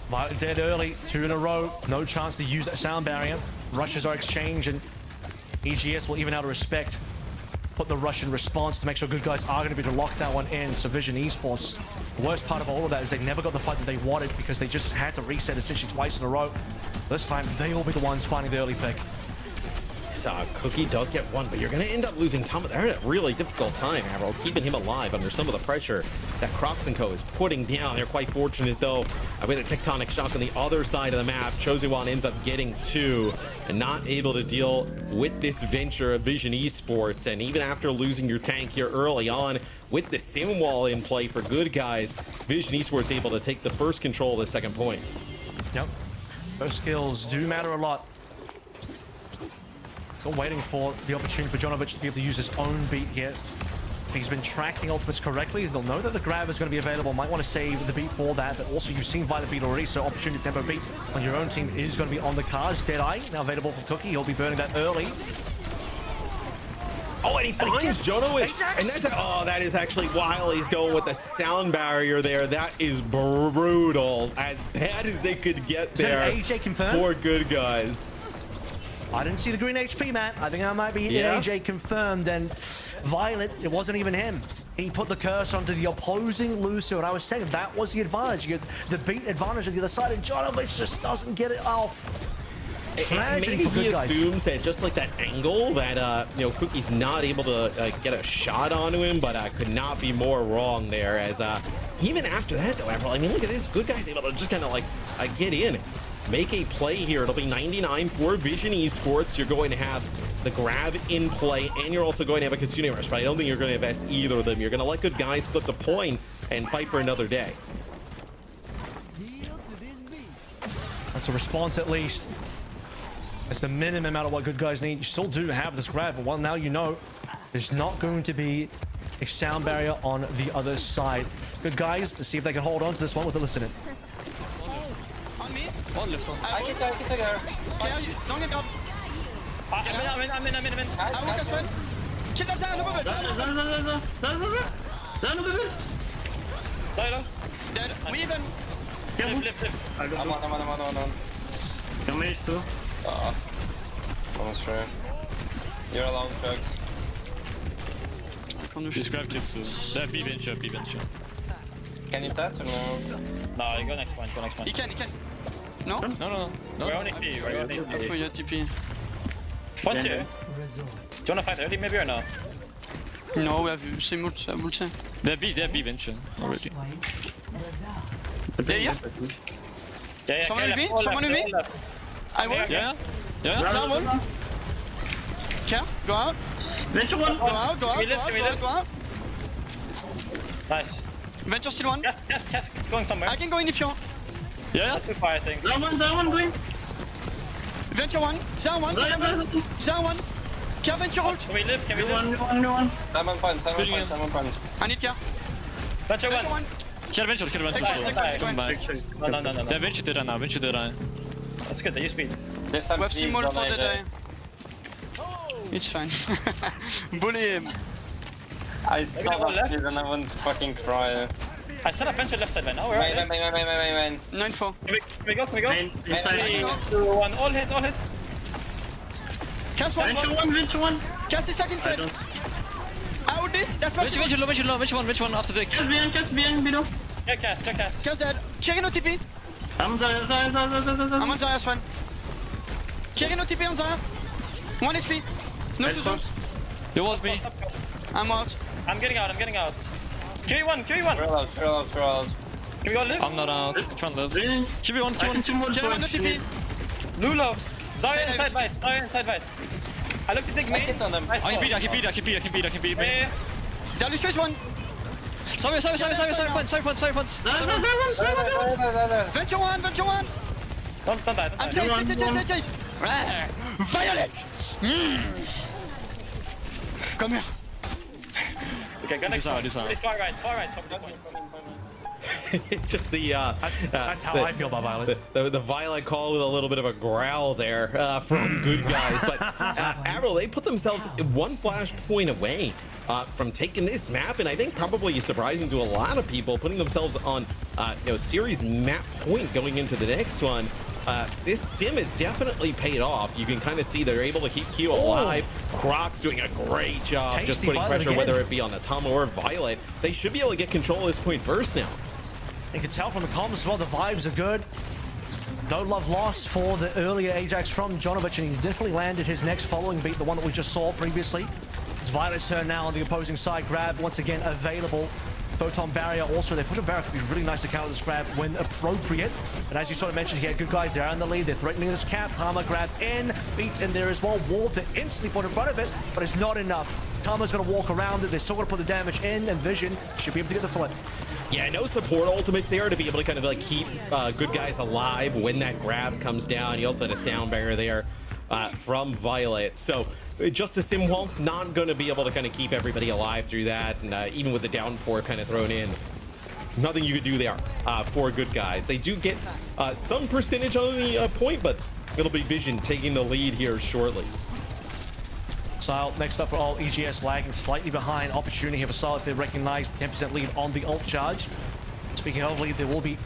Violet dead early, 2 in a row. No chance to use that sound barrier. Rushes are exchanged, and EGS will even out of respect put the rush in response to make sure good guys are going to be able to lock that one in. So Vision Esports, the worst part of all of that is they never got the fight that they wanted because they just had to reset essentially twice in a row. This time, they will be the ones finding the early pick. So Cookie does get one, but you're going to end up losing Tom. They're in a really difficult time, Avril, keeping him alive under some of the pressure that Crocs & Co. is putting down. They're quite fortunate, though, with a tectonic shock on the other side of the map. Chosewan ends up getting 2 and not able to deal with this venture of Vision Esports. And even after losing your tank here early on, with the sim wall in play for good guys, Vision Esports able to take the first control of the second point. Yep. Those skills do matter a lot. Still waiting for the opportunity for Jonovic to be able to use his own beat here. If he's been tracking ultimates correctly, they'll know that the grab is going to be available. Might want to save the beat for that, but also you've seen Violet beat already, so opportunity tempo beat on your own team is going to be on the cards. Deadeye now available for Cookie. He'll be burning that early. Oh, and he finds Jonovic. And that's that is actually while he's going with the sound barrier there. That is brutal. As bad as they could get there AJ confirmed? for good guys. I didn't see the green HP, Matt. I think that might be Yeah. AJ confirmed. And Violet, it wasn't even him. He put the curse onto the opposing Lucio, and I was saying that was the advantage. You get the beat advantage on the other side, and Jonovic just doesn't get it off. Tragedy Maybe for he good guys. assumes that just like that angle that Cookie's not able to get a shot onto him, but could not be more wrong there. As even after that though, Avril, I mean, look at this, good guys able to just kind of like get in, make a play here. It'll be 99 for Vision Esports. You're going to have the grab in play, and you're also going to have a Kitsune rush, but I don't think you're going to invest either of them. You're going to let good guys flip the point and fight for another day. That's a response at least. It's the minimum out of what good guys need. You still do have this grab, but well, now you know there's not going to be a sound barrier on the other side. Good guys, let's see if they can hold on to this one with the listening. On me. One left on. I can take her. Don't get up. I'm in. I walk as well. Kill that down. Silo. Dead. We even. Lift. I'm on. Damage too. Almost through. You're alone, Drugs. This grab is there. B venture. Can you that or no? No, you go next point. He can. No? No. We're only T. For your TP. What's here? Do you wanna fight early maybe or no? No, we have Simult, multi. They're B venture already. Yeah. Yeah. Someone with me? Someone with me? I will. Yeah. Someone. Okay, go out. Venture one. Go out. Nice. Venture still one. Cast going somewhere. I can go in if you want. Yeah. That's good fire, I think. Down one going. Venture one. Down one. Care venture ult. Can we live? New one. Simon point. I need care. Venture Venture one. one. Kill venture. Come back. No. They're venture did now. That's good, they use speed. We have Simult for the day. It's fine. Bully him. I saw that kid and I want to fucking cry. I set up venture left side right now. Where are you? Main. 9-4. Can we go? Inside. 3, 2, 1. All hit. Cast one. Venture one. Cast is stuck inside. Out this. That's my Venture low. Which one after the... Cast behind, below. Yeah, cast. Cast dead. Kirino TP. I'm on Zarya. I'm on Zarya's friend. Kirino TP on Zarya. 1 HP. No Suzu. You want me? I'm out. I'm getting out. QE1. Throw out. Can we go live? I'm not out. Try and live. QE1. Kirino no TP. Lulo. Zarya inside bite. I looked to dig me. It's on them. I can beat me. Darius is one. Sorry points. Venture one. Don't die. I'm chase. Violet. Come here. Okay, go next one. Far right. Top point. Just the That's how I feel about Violet. The Violet call with a little bit of a growl there from Good Guys, but Avril, they put themselves one flash point away from taking this map, and I think probably surprising to a lot of people, putting themselves on series map point going into the next one. This sim has definitely paid off. You can kind of see they're able to keep Q alive. Croc's doing a great job just putting pressure, whether it be on the Tom or Violet. They should be able to get control of this point first now. You can tell from the comments as well, the vibes are good. No love lost for the earlier Ajax from Jonovic, and he definitely landed his next following beat, the one that we just saw previously. It's Violet's turn now on the opposing side. Grab once again available. Photon barrier also. Their photon barrier could be really nice to counter this grab when appropriate. But as you sort of mentioned here, Good Guys, they're in the lead. They're threatening this cap. Tama grab in, beats in there as well. Wall to instantly put in front of it, but it's not enough. Tama's going to walk around it. They're still going to put the damage in, and Vision should be able to get the flip. Yeah, no support ultimates there to be able to kind of like keep Good Guys alive when that grab comes down. You also had a sound barrier there from Violet. So just a sim wall, not going to be able to kind of keep everybody alive through that. And even with the downpour kind of thrown in, nothing you could do there for Good Guys. They do get some percentage on the point, but it'll be Vision taking the lead here shortly. Sile, next up for all, EGS lagging slightly behind. Opportunity here for Sile if they recognize the 10% lead on the ult charge. Speaking of lead, they will be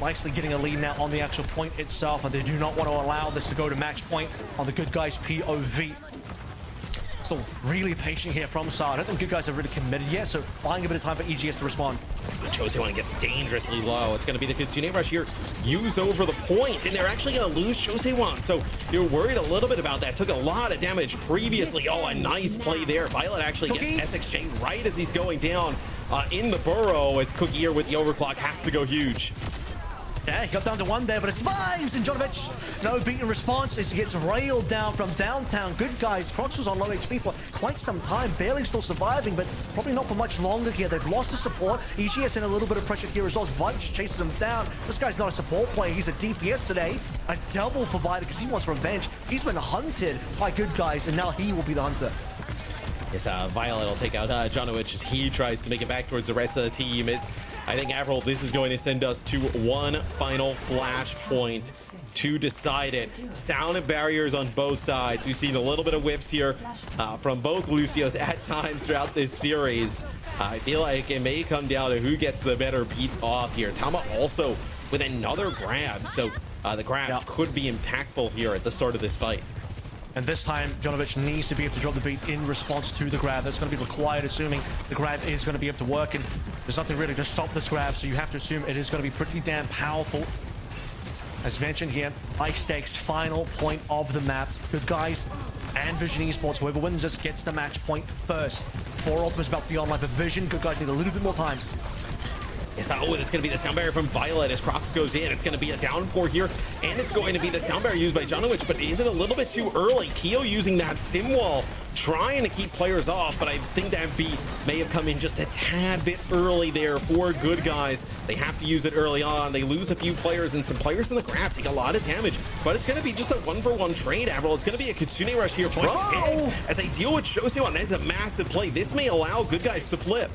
likely getting a lead now on the actual point itself, and they do not want to allow this to go to match point on the Good Guys POV. Still really patient here from Sile. I don't think Good Guys have really committed yet, so buying a bit of time for EGS to respond. Chosewan gets dangerously low. It's going to be the Kitsune Rush here used over the point, and they're actually going to lose Chosewan. So you're worried a little bit about that. Took a lot of damage previously. Oh, a nice play there. Violet actually gets SXJ right as he's going down in the burrow, as Cookie here with the overclock has to go huge. Yeah, he got down to one there, but it survives, and Jonovic, no beat in response as he gets railed down from downtown. Good Guys, Crocs was on low HP for quite some time, barely still surviving, but probably not for much longer here. They've lost the support. EGS in a little bit of pressure here as well as Vite just chases him down. This guy's not a support player, he's a DPS today. A double for Vite because he wants revenge. He's been hunted by Good Guys, and now he will be the hunter. Yes, Violet will take out Jonovic as he tries to make it back towards the rest of the team. I think, Avril, this is going to send us to one final flash point to decide it. Sound and barriers on both sides. We've seen a little bit of whiffs here from both Lucios at times throughout this series. I feel like it may come down to who gets the better beat off here. Tama also with another grab, so the grab could be impactful here at the start of this fight. And this time, Jonovic needs to be able to drop the beat in response to the grab. That's going to be required, assuming the grab is going to be able to work. And there's nothing really to stop this grab, so you have to assume it is going to be pretty damn powerful. As mentioned here, high stakes, final point of the map. Good Guys and Vision Esports, whoever wins this gets the match point first. 4 ultimates about to be online for Vision. Good Guys need a little bit more time. Yes, oh, it's going to be the sound barrier from Violet as Crocs goes in. It's going to be a downpour here, and it's going to be the sound barrier used by Jonovic, but is it a little bit too early? Keo using that sim wall, trying to keep players off, but I think that beat may have come in just a tad bit early there for Good Guys. They have to use it early on. They lose a few players, and some players in the grab take a lot of damage, but it's going to be just a 1-for-1 trade, Avril. It's going to be a Kitsune Rush here for Eggs as they deal with Shosewan. That's a massive play. This may allow Good Guys to flip.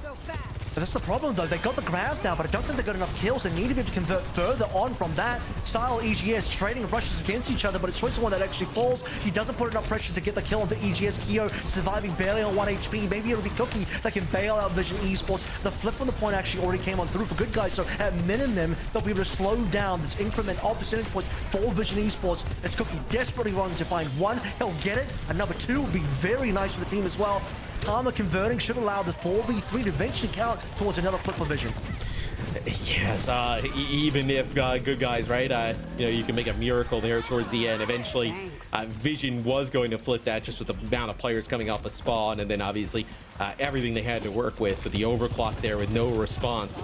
But that's the problem, though. They got the grab down, but I don't think they got enough kills. They need to be able to convert further on from that. Style EGS trading rushes against each other, but it's Choice one that actually falls. He doesn't put enough pressure to get the kill onto EGS. Keo surviving barely on 1 HP. Maybe it'll be Cookie that can bail out Vision Esports. The flip on the point actually already came on through for Good Guys, so at minimum, they'll be able to slow down this increment of percentage points for Vision Esports as Cookie desperately runs to find one. He'll get it. And number 2 would be very nice for the team as well. Tama converting should allow the 4v3 to eventually count towards another flip for Vision. Yes, even if Good Guys, right, you can make a miracle there towards the end. Eventually, Vision was going to flip that just with the amount of players coming off the spawn, and then obviously everything they had to work with the overclock there with no response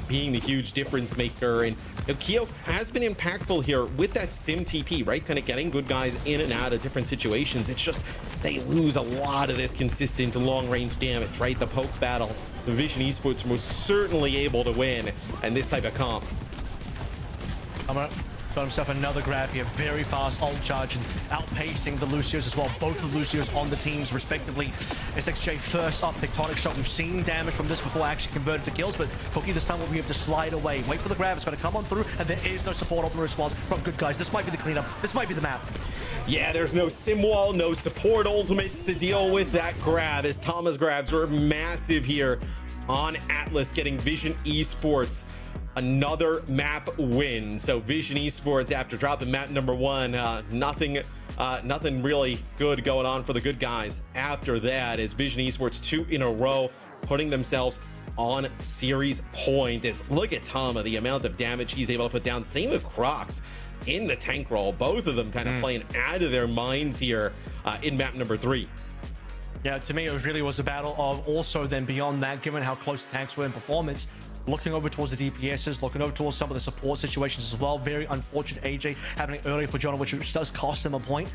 being the huge difference maker. And Keo has been impactful here with that sim TP, right, kind of getting Good Guys in and out of different situations. It's just they lose a lot of this consistent long range damage, right? The poke battle, the Vision Esports most certainly able to win and this type of comp. Got himself another grab here. Very fast ult charge and outpacing the Lucios as well. Both of the Lucios on the teams respectively. SXJ first up, Tectonic shot. We've seen damage from this before actually converted to kills, but Cookie this time will be able to slide away. Wait for the grab. It's going to come on through, and there is no support ultimate response from Good Guys. This might be the cleanup. This might be the map. Yeah, there's no sim wall, no support ultimates to deal with that grab, as Tama's grabs were massive here on Atlas, getting Vision Esports another map win. So Vision Esports, after dropping map number 1, nothing really good going on for the Good Guys after that, as Vision Esports 2 in a row putting themselves on series point. As look at Tama, the amount of damage he's able to put down. Same with Crocs in the tank role. Both of them kind of playing out of their minds here in map number 3. Yeah, to me, it really was a battle of also then beyond that, given how close the tanks were in performance, looking over towards the DPSs, looking over towards some of the support situations as well. Very unfortunate AJ happening earlier for John, which does cost him a point.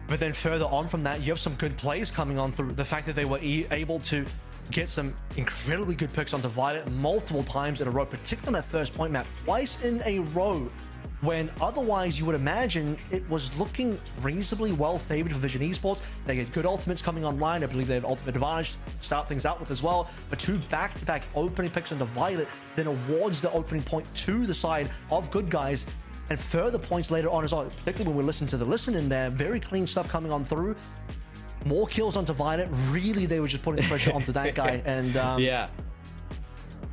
But then further on from that, you have some good plays coming on through. The fact that they were able to get some incredibly good picks onto Violet multiple times in a row, particularly on that first point map, twice in a row, when otherwise you would imagine it was looking reasonably well favored for Vision Esports. They get good ultimates coming online. I believe they have ultimate advantage to start things out with as well. But 2 back-to-back opening picks onto Violet, then awards the opening point to the side of Good Guys, and further points later on as well, particularly when we listen to the listen in there. Very clean stuff coming on through. More kills onto Violet. Really, they were just putting pressure onto that guy. And yeah.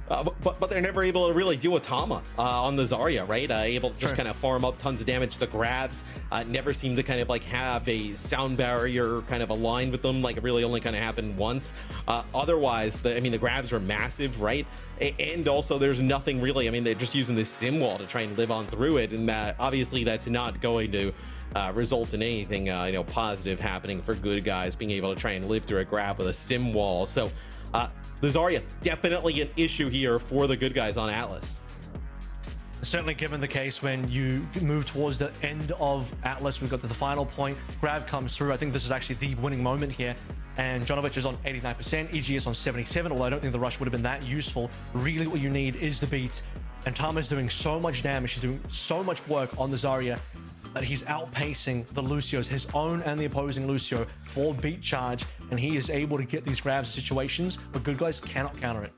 But they're never able to really deal with Tama on the Zarya, right? Able to just kind of farm up tons of damage. The grabs never seem to kind of like have a sound barrier kind of aligned with them. Like it really only kind of happened once. Otherwise, the grabs were massive, right? And also there's nothing really, I mean, they're just using this sim wall to try and live on through it. And that obviously that's not going to result in anything, positive happening for Good Guys being able to try and live through a grab with a sim wall. So the Zarya, definitely an issue here for the Good Guys on Atlas. Certainly given the case when you move towards the end of Atlas, we've got to the final point, grab comes through. I think this is actually the winning moment here. And Jonovic is on 89%, EG is on 77, although I don't think the rush would have been that useful. Really what you need is the beat. And Tama's doing so much damage, he's doing so much work on the Zarya, that he's outpacing the Lucios, his own and the opposing Lucio, for beat charge, and he is able to get these grabs situations, but Good Guys cannot counter it.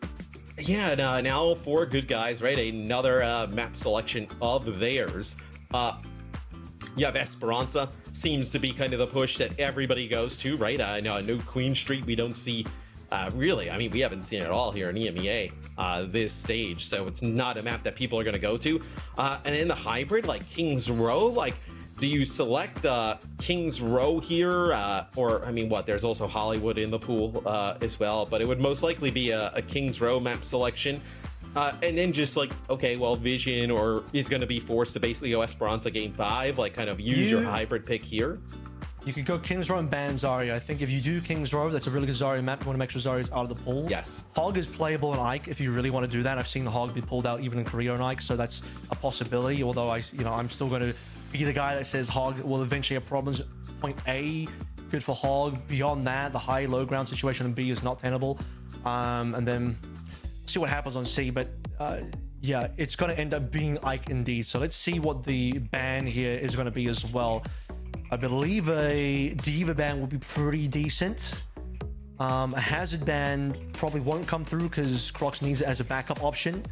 Yeah, now for Good Guys, right? Another map selection of theirs. You have Esperanza, seems to be kind of the push that everybody goes to, right? No Queen Street, we don't see really. I mean, we haven't seen it at all here in EMEA this stage, so it's not a map that people are going to go to. And in the hybrid, like King's Row, like, do you select King's Row here? Or, I mean, what? There's also Hollywood in the pool as well, but it would most likely be a King's Row map selection. And then just like, okay, well, Vision is going to be forced to basically go Esperanza game 5, like kind of use your hybrid pick here. You could go King's Row and ban Zarya. I think if you do King's Row, that's a really good Zarya map. You want to make sure Zarya's out of the pool. Yes. Hog is playable in Ike if you really want to do that. I've seen the Hog be pulled out even in Korea in Ike, so that's a possibility. Although I'm still going to be the guy that says Hog will eventually have problems. Point A, good for Hog. Beyond that, the high-low ground situation in B is not tenable. And then see what happens on C. But yeah, it's going to end up being Ike indeed. So let's see what the ban here is going to be as well. I believe a Diva ban will be pretty decent. A Hazard ban probably won't come through because Crocs needs it as a backup option.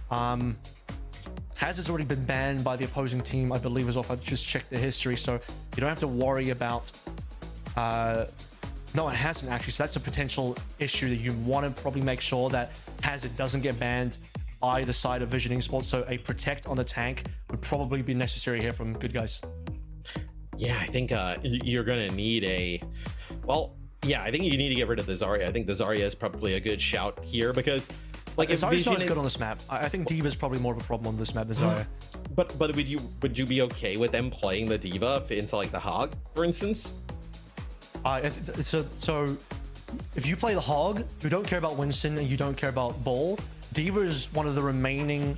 Hazard's already been banned by the opposing team, I believe, as well. I just checked the history, so you don't have to worry about... No, it hasn't actually, so that's a potential issue that you want to probably make sure that Hazard doesn't get banned either side of Vision Esports. So a protect on the tank would probably be necessary here from Good Guys. Yeah, I think you're going to need a... Well, yeah, I think you need to get rid of the Zarya. I think the Zarya is probably a good shout here because... Like, Zarya's not as good on this map. I think D.Va is probably more of a problem on this map than Zarya. But would you be okay with them playing the D.Va into like the Hog, for instance? So if you play the Hog, you don't care about Winston and you don't care about Ball, D.Va is one of the remaining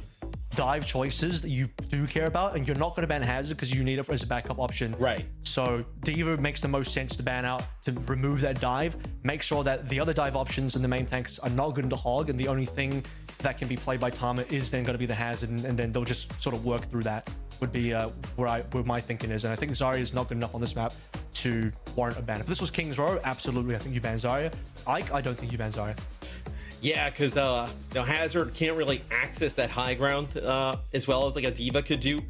dive choices that you do care about, and you're not going to ban Hazard because you need it as a backup option. Right. So D.Va makes the most sense to ban out, to remove that dive, make sure that the other dive options in the main tanks are not good into Hog, and the only thing that can be played by Tama is then going to be the Hazard, and then they'll just sort of work through that would be where my thinking is, and I think Zarya is not good enough on this map to warrant a ban. If this was King's Row, absolutely, I think you ban Zarya. I don't think you ban Zarya. Yeah, because Hazard can't really access that high ground as well as like a D.Va could do.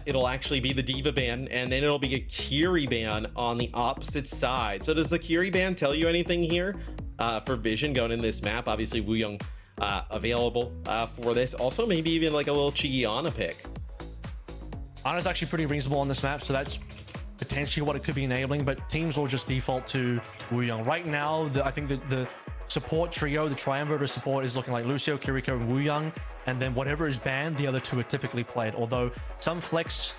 It'll actually be the D.Va ban, and then it'll be a Kiri ban on the opposite side. So does the Kiri ban tell you anything here for Vision going in this map? Obviously, Wooyoung available for this. Also, maybe even like a little cheeky Ana pick. Ana's actually pretty reasonable on this map, so that's potentially what it could be enabling, but teams will just default to Wooyoung. Right now, I think that the support trio, the triumvirate of support, is looking like Lucio, Kiriko, and Wooyoung, and then whatever is banned, the other two are typically played. Although some flex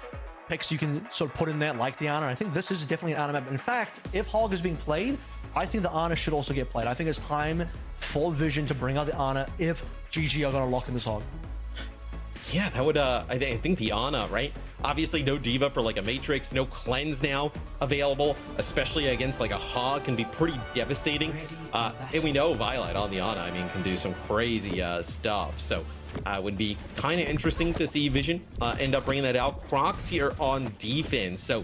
picks you can sort of put in there, like the Ana. I think this is definitely an Ana map. In fact, if Hog is being played, I think the Ana should also get played. I think it's time for Vision to bring out the Ana if GG are going to lock in this Hog. Yeah, that would, I think the Ana, right? Obviously, no D.Va for like a Matrix, no Cleanse now available, especially against like a Hog, can be pretty devastating. And we know Violet on the Ana, I mean, can do some crazy stuff. So would be kind of interesting to see Vision end up bringing that out. Crocs here on defense. So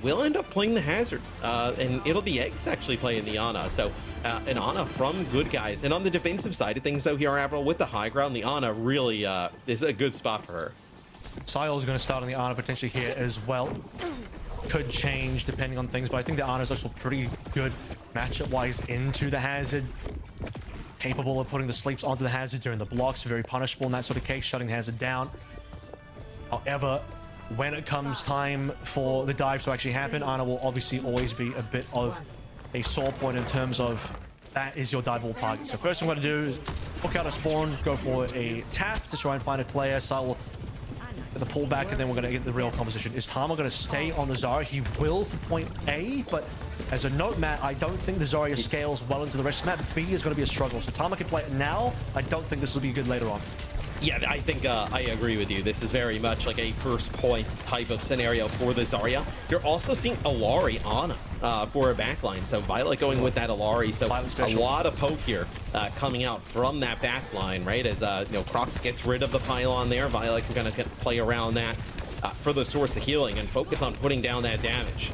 we'll end up playing the Hazard, and it'll be Eggs actually playing the Ana. So an Ana from Good Guys. And on the defensive side of things, though, here, Avril, with the high ground, the Ana really is a good spot for her. Sile is going to start on the Ana potentially here as well. Could change depending on things, but I think the Ana is also pretty good matchup-wise into the Hazard. Capable of putting the sleeps onto the Hazard during the blocks, very punishable in that sort of case, shutting the Hazard down. However, when it comes time for the dives to actually happen, Ana will obviously always be a bit of a sore point in terms of that is your diveable target. So first thing I'm going to do is hook out a spawn, go for a tap to try and find a player. Sile will get the pullback, and then we're going to get the real composition. Is Tama going to stay on the Zarya? He will for point A, but as a note, Matt, I don't think the Zarya scales well into the rest of the map. B is going to be a struggle. So Tama can play it now. I don't think this will be good later on. Yeah, I think I agree with you. This is very much like a first point type of scenario for the Zarya. You're also seeing Alari Ana for a backline. So Violet going with that Alari. So a lot of poke here coming out from that backline, right? As Crocs gets rid of the pylon there. Violet can kind of play around that for the source of healing and focus on putting down that damage.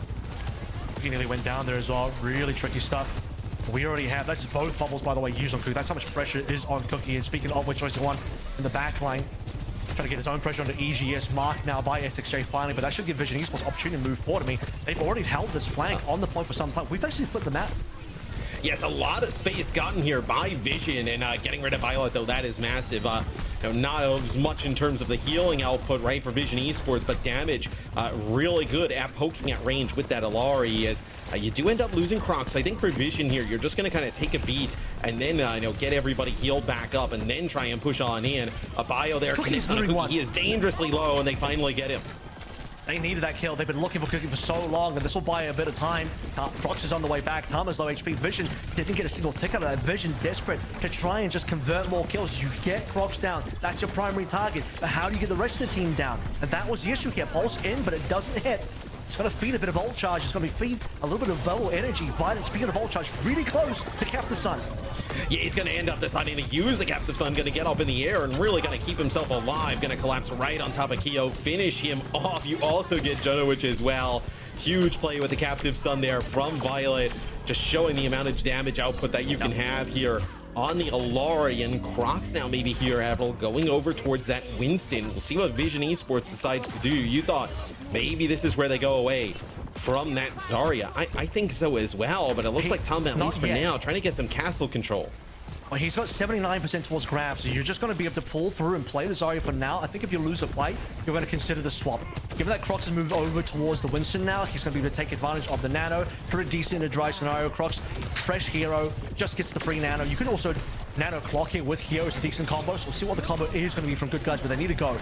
He nearly went down there as well. Really tricky stuff. We already have, that's both bubbles, by the way, used on Cookie. That's how much pressure is on Cookie. And speaking of which, choice one in the back line, trying to get his own pressure onto EGS, marked now by SXJ finally, but that should give Vision Esports opportunity to move forward. I mean, they've already held this flank on the point for some time. We've basically flipped the map. Yeah, it's a lot of space gotten here by Vision, and getting rid of Violet, though, that is massive. Not as much in terms of the healing output, right, for Vision Esports, but damage really good at poking at range with that Alari, as you do end up losing Crocs. I think for Vision here, you're just going to kind of take a beat and then get everybody healed back up and then try and push on in. A bio there. Cookie. He is dangerously low, and they finally get him. They needed that kill. They've been looking for Cookie for so long, and this will buy a bit of time. Crocs is on the way back. Tama's low HP. Vision didn't get a single tick out of that. Vision desperate to try and just convert more kills. You get Crocs down. That's your primary target. But how do you get the rest of the team down? And that was the issue here. Pulse in, but it doesn't hit. It's going to feed a bit of ult charge. It's going to feed a little bit of Bubble energy. Violet, speaking of ult charge, really close to Captain Sun. Yeah, he's going to end up deciding to use the Captive Sun, going to get up in the air and really going to keep himself alive. Going to collapse right on top of Keo, finish him off. You also get Jonowich as well. Huge play with the Captive Sun there from Violet, just showing the amount of damage output that you can have here on the Alari. And Crocs now maybe here, Avril, going over towards that Winston. We'll see what Vision Esports decides to do. You thought maybe this is where they go away from that Zarya. I think so as well, but it looks like Tom, at least for now, trying to get some castle control. Well, he's got 79% towards grab, so you're just going to be able to pull through and play the Zarya for now. I think if you lose a fight, you're going to consider the swap. Given that Crocs has moved over towards the Winston now, he's going to be able to take advantage of the Nano. Pretty decent in a dry scenario. Crocs, fresh hero, just gets the free Nano. You can also Nano clock here with Hero. It's a decent combo, so we'll see what the combo is going to be from Good Guys, but they need to go.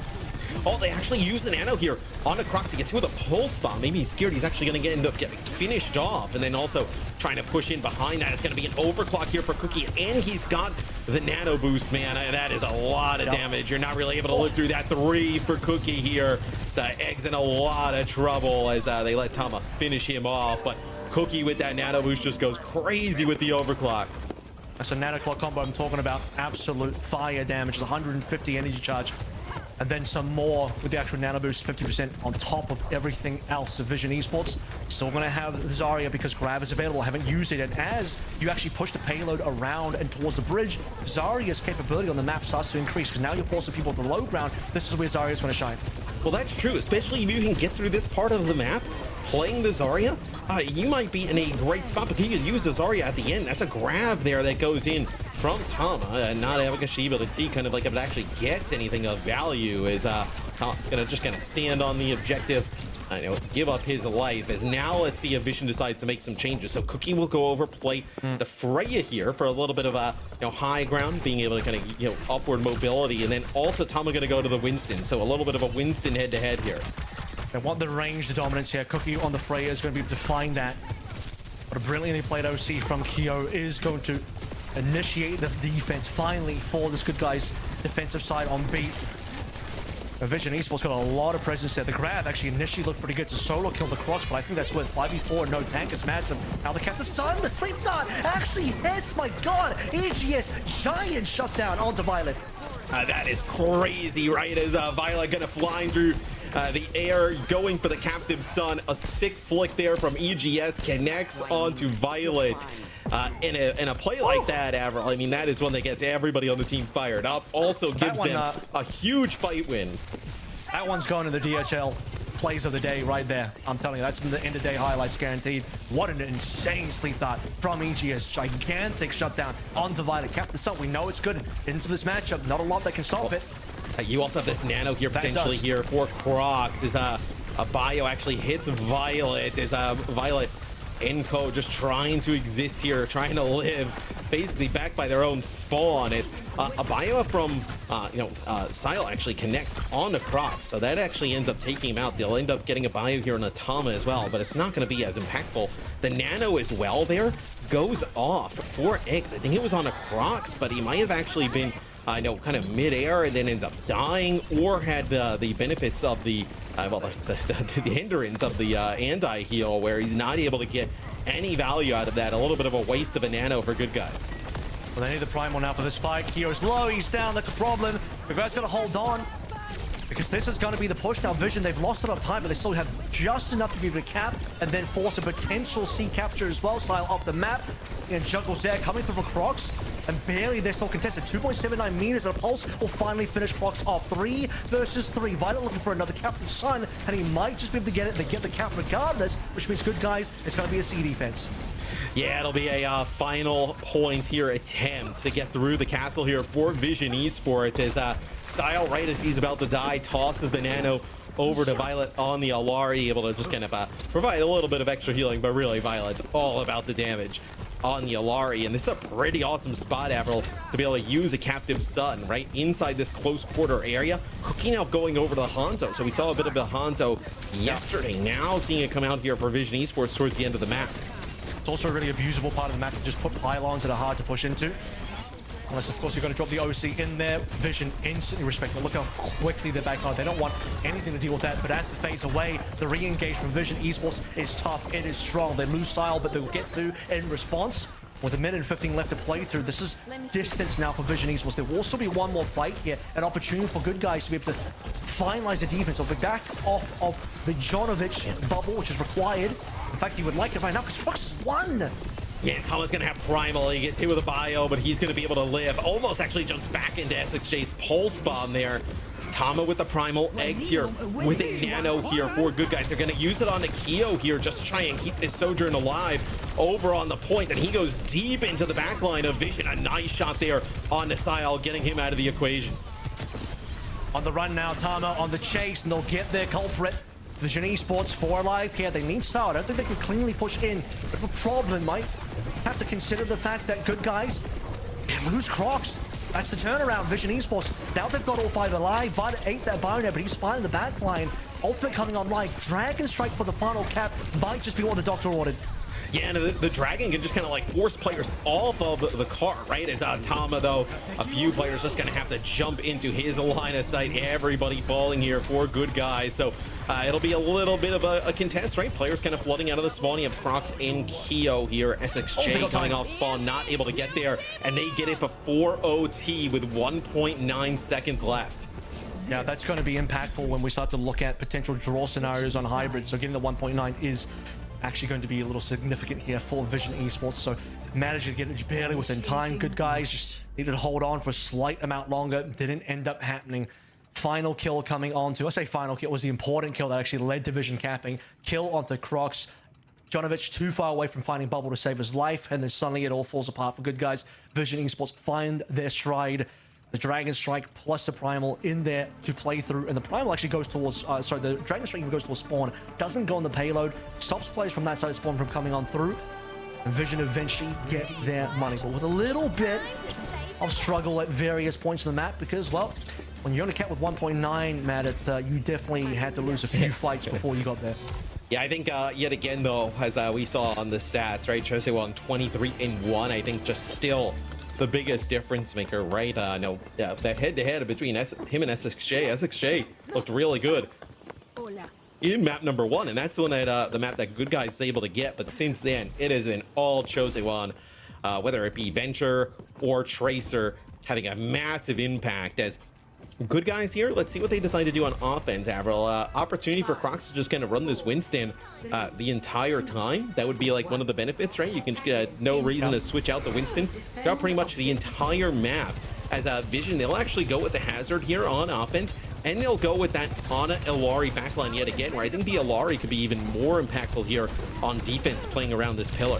Oh, they actually use the Nano here on a Crocs. He gets with a pulse bomb. Maybe he's scared he's actually going to end up getting finished off. And then also trying to push in behind that. It's going to be an overclock here for Cookie. And he's got the Nano boost, man. That is a lot of damage. You're not really able to live through that 3 for Cookie here. It's Eggs in a lot of trouble as they let Tama finish him off. But Cookie with that Nano boost just goes crazy with the overclock. That's a Nano clock combo I'm talking about. Absolute fire damage. 150 energy charge. and then some more with the actual nano boost, 50% on top of everything else of Vision Esports. Still going to have Zarya because Grav is available. Haven't used it, and as you actually push the payload around and towards the bridge, Zarya's capability on the map starts to increase because now you're forcing people to the low ground. This is where Zarya's going to shine. Well, that's true, especially if you can get through this part of the map. Playing the Zarya, you might be in a great spot, but you can use the Zarya at the end. That's a grab there that goes in from Tama, not able to see kind of like if it actually gets anything of value. Is gonna stand on the objective, give up his life. As now let's see if Vision decides to make some changes. So Cookie will go over, play the Freya here for a little bit of a high ground, being able to kind of upward mobility, and then also Tama gonna go to the Winston. So a little bit of a Winston head-to-head here. They want the range, the dominance here. Cookie on the Freya is going to be able to find that. But a brilliantly played OC from Kyo is going to initiate the defense finally for this good guy's defensive side on B. Vision Esports got a lot of presence there. The grab actually initially looked pretty good to solo kill the Crocs, but I think that's worth 5v4. No tank is massive. Now the Captive Sun, the sleep dart actually hits. My god, EGS giant shutdown onto Violet. That is crazy, right? As Violet gonna flying through the air, going for the Captive Sun. A sick flick there from EGS connects onto Violet. In a play like that, Avril, I mean, that is one that gets everybody on the team fired up. Also gives them a huge fight win. That one's going to the DHL plays of the day right there. I'm telling you, that's in the end of day highlights guaranteed. What an insane sleep dart from EGS. Gigantic shutdown onto Violet. Captain Sun, we know it's good into this matchup. Not a lot that can stop it. You also have this nano here potentially here for Crocs. Is a bio actually hits Violet. Is Violet Enco just trying to exist here, trying to live, basically backed by their own spawn. Is a bio from Sile actually connects on the Crocs, so that actually ends up taking him out. They'll end up getting a bio here on Atama as well, but it's not going to be as impactful. The nano as well there goes off 4x. I think it was on a Crocs, but he might have actually been kind of mid-air and then ends up dying, or had the benefits of the hindrance of the anti-heal, where he's not able to get any value out of that. A little bit of a waste of a nano for good guys. Well, they need the primal now for this fight. Kyo's low, he's down, that's a problem. The guys gotta hold on, because this is going to be the push. Now Vision, they've lost a lot of time, but they still have just enough to be able to cap and then force a potential C capture as well. Sile off the map, and Juggles there coming through for Crocs, and barely they're still contested. 2.79 meters of a pulse will finally finish Crocs off. 3 versus 3. Violet looking for another Captain Sun, and he might just be able to get it. They get the cap regardless, which means good guys, it's going to be a C defense. Yeah, it'll be a final point here attempt to get through the castle here for Vision Esports, as Sile, right as he's about to die, tosses the nano over to Violet on the Alari, able to just kind of provide a little bit of extra healing, but really Violet's all about the damage on the Alari. And this is a pretty awesome spot, Avril, to be able to use a Captive Sun right inside this close quarter area. Cookie now going over to the Hanzo, so we saw a bit of the Hanzo yesterday. Now seeing it come out here for Vision Esports towards the end of the map. It's also a really abusable part of the map to just put pylons that are hard to push into. Unless, of course, you're going to drop the OC in there. Vision instantly respect it. Look how quickly they're back on. They don't want anything to deal with that. But as it fades away, the re-engage from Vision Esports is tough. It is strong. They lose style, but they'll get to in response. With a minute and 15 left to play through, this is distance now for Vision Esports. There will still be one more fight here. An opportunity for good guys to be able to finalize the defense. They'll be back off of the Jonovic bubble, which is required. In fact, he would like it right now because Crux is won. Yeah, Tama's gonna have Primal. He gets hit with a bio, but he's gonna be able to live. Almost actually jumps back into SXJ's pulse bomb there. It's Tama with the Primal, eggs here with a nano here for good guys. They're gonna use it on the Kyo here just to try and keep this Sojourn alive over on the point, and he goes deep into the back line of Vision. A nice shot there on the Sile, getting him out of the equation. On the run now, Tama on the chase, and they'll get their culprit. Vision Esports 4 alive here. They need Sal. I don't think they can cleanly push in. But the problem might have to consider the fact that good guys can lose Crocs. That's the turnaround. Vision Esports, now they've got all 5 alive. Vada ate that bio, but he's fine in the back line. Ultimate coming online. Dragon Strike for the final cap might just be what the doctor ordered. Yeah, and the Dragon can just kind of like force players off of the car, right? As Tama, though, a few players just going to have to jump into his line of sight. Everybody falling here for good guys. So it'll be a little bit of a contest, right? Players kind of flooding out of the spawn. You have Crocs and Kyo here. SXJ coming off spawn, not able to get there. And they get it before OT with 1.9 seconds left. Yeah, that's going to be impactful when we start to look at potential draw scenarios on hybrid. So getting the 1.9 is actually going to be a little significant here for Vision Esports. So managed to get it barely within time. Good guys just needed to hold on for a slight amount longer. Didn't end up happening. Final kill coming on to, I say final kill, was the important kill that actually led to Vision capping. Kill onto Crocs. Jonovic too far away from finding Bubble to save his life, and then suddenly it all falls apart for good guys. Vision Esports find their stride. The Dragon Strike plus the Primal in there to play through, and the Primal actually goes towards, the Dragon Strike even goes towards spawn, doesn't go on the payload, stops players from that side of spawn from coming on through, and Vision eventually get their money, but with a little bit of struggle at various points on the map, because, well, when you're only capped with 1.9, Matt, you definitely had to lose a few fights before you got there. Yeah, I think yet again, though, as we saw on the stats, right, Chosewan 23-1, I think just still the biggest difference maker, right? No, yeah, that head-to-head between him and SXJ looked really good in map number 1, and that's the one that the map that Good Guys is able to get. But since then, it has been all Chosewan, whether it be Venture or Tracer, having a massive impact as Good Guys here. Let's see what they decide to do on offense, Avril. Opportunity for Crocs to just kind of run this Winston the entire time. That would be like one of the benefits, right? You can get no reason to switch out the Winston throughout pretty much the entire map. As a Vision, they'll actually go with the Hazard here on offense, and they'll go with that Ana Illari backline yet again, where I think the Illari could be even more impactful here on defense playing around this pillar.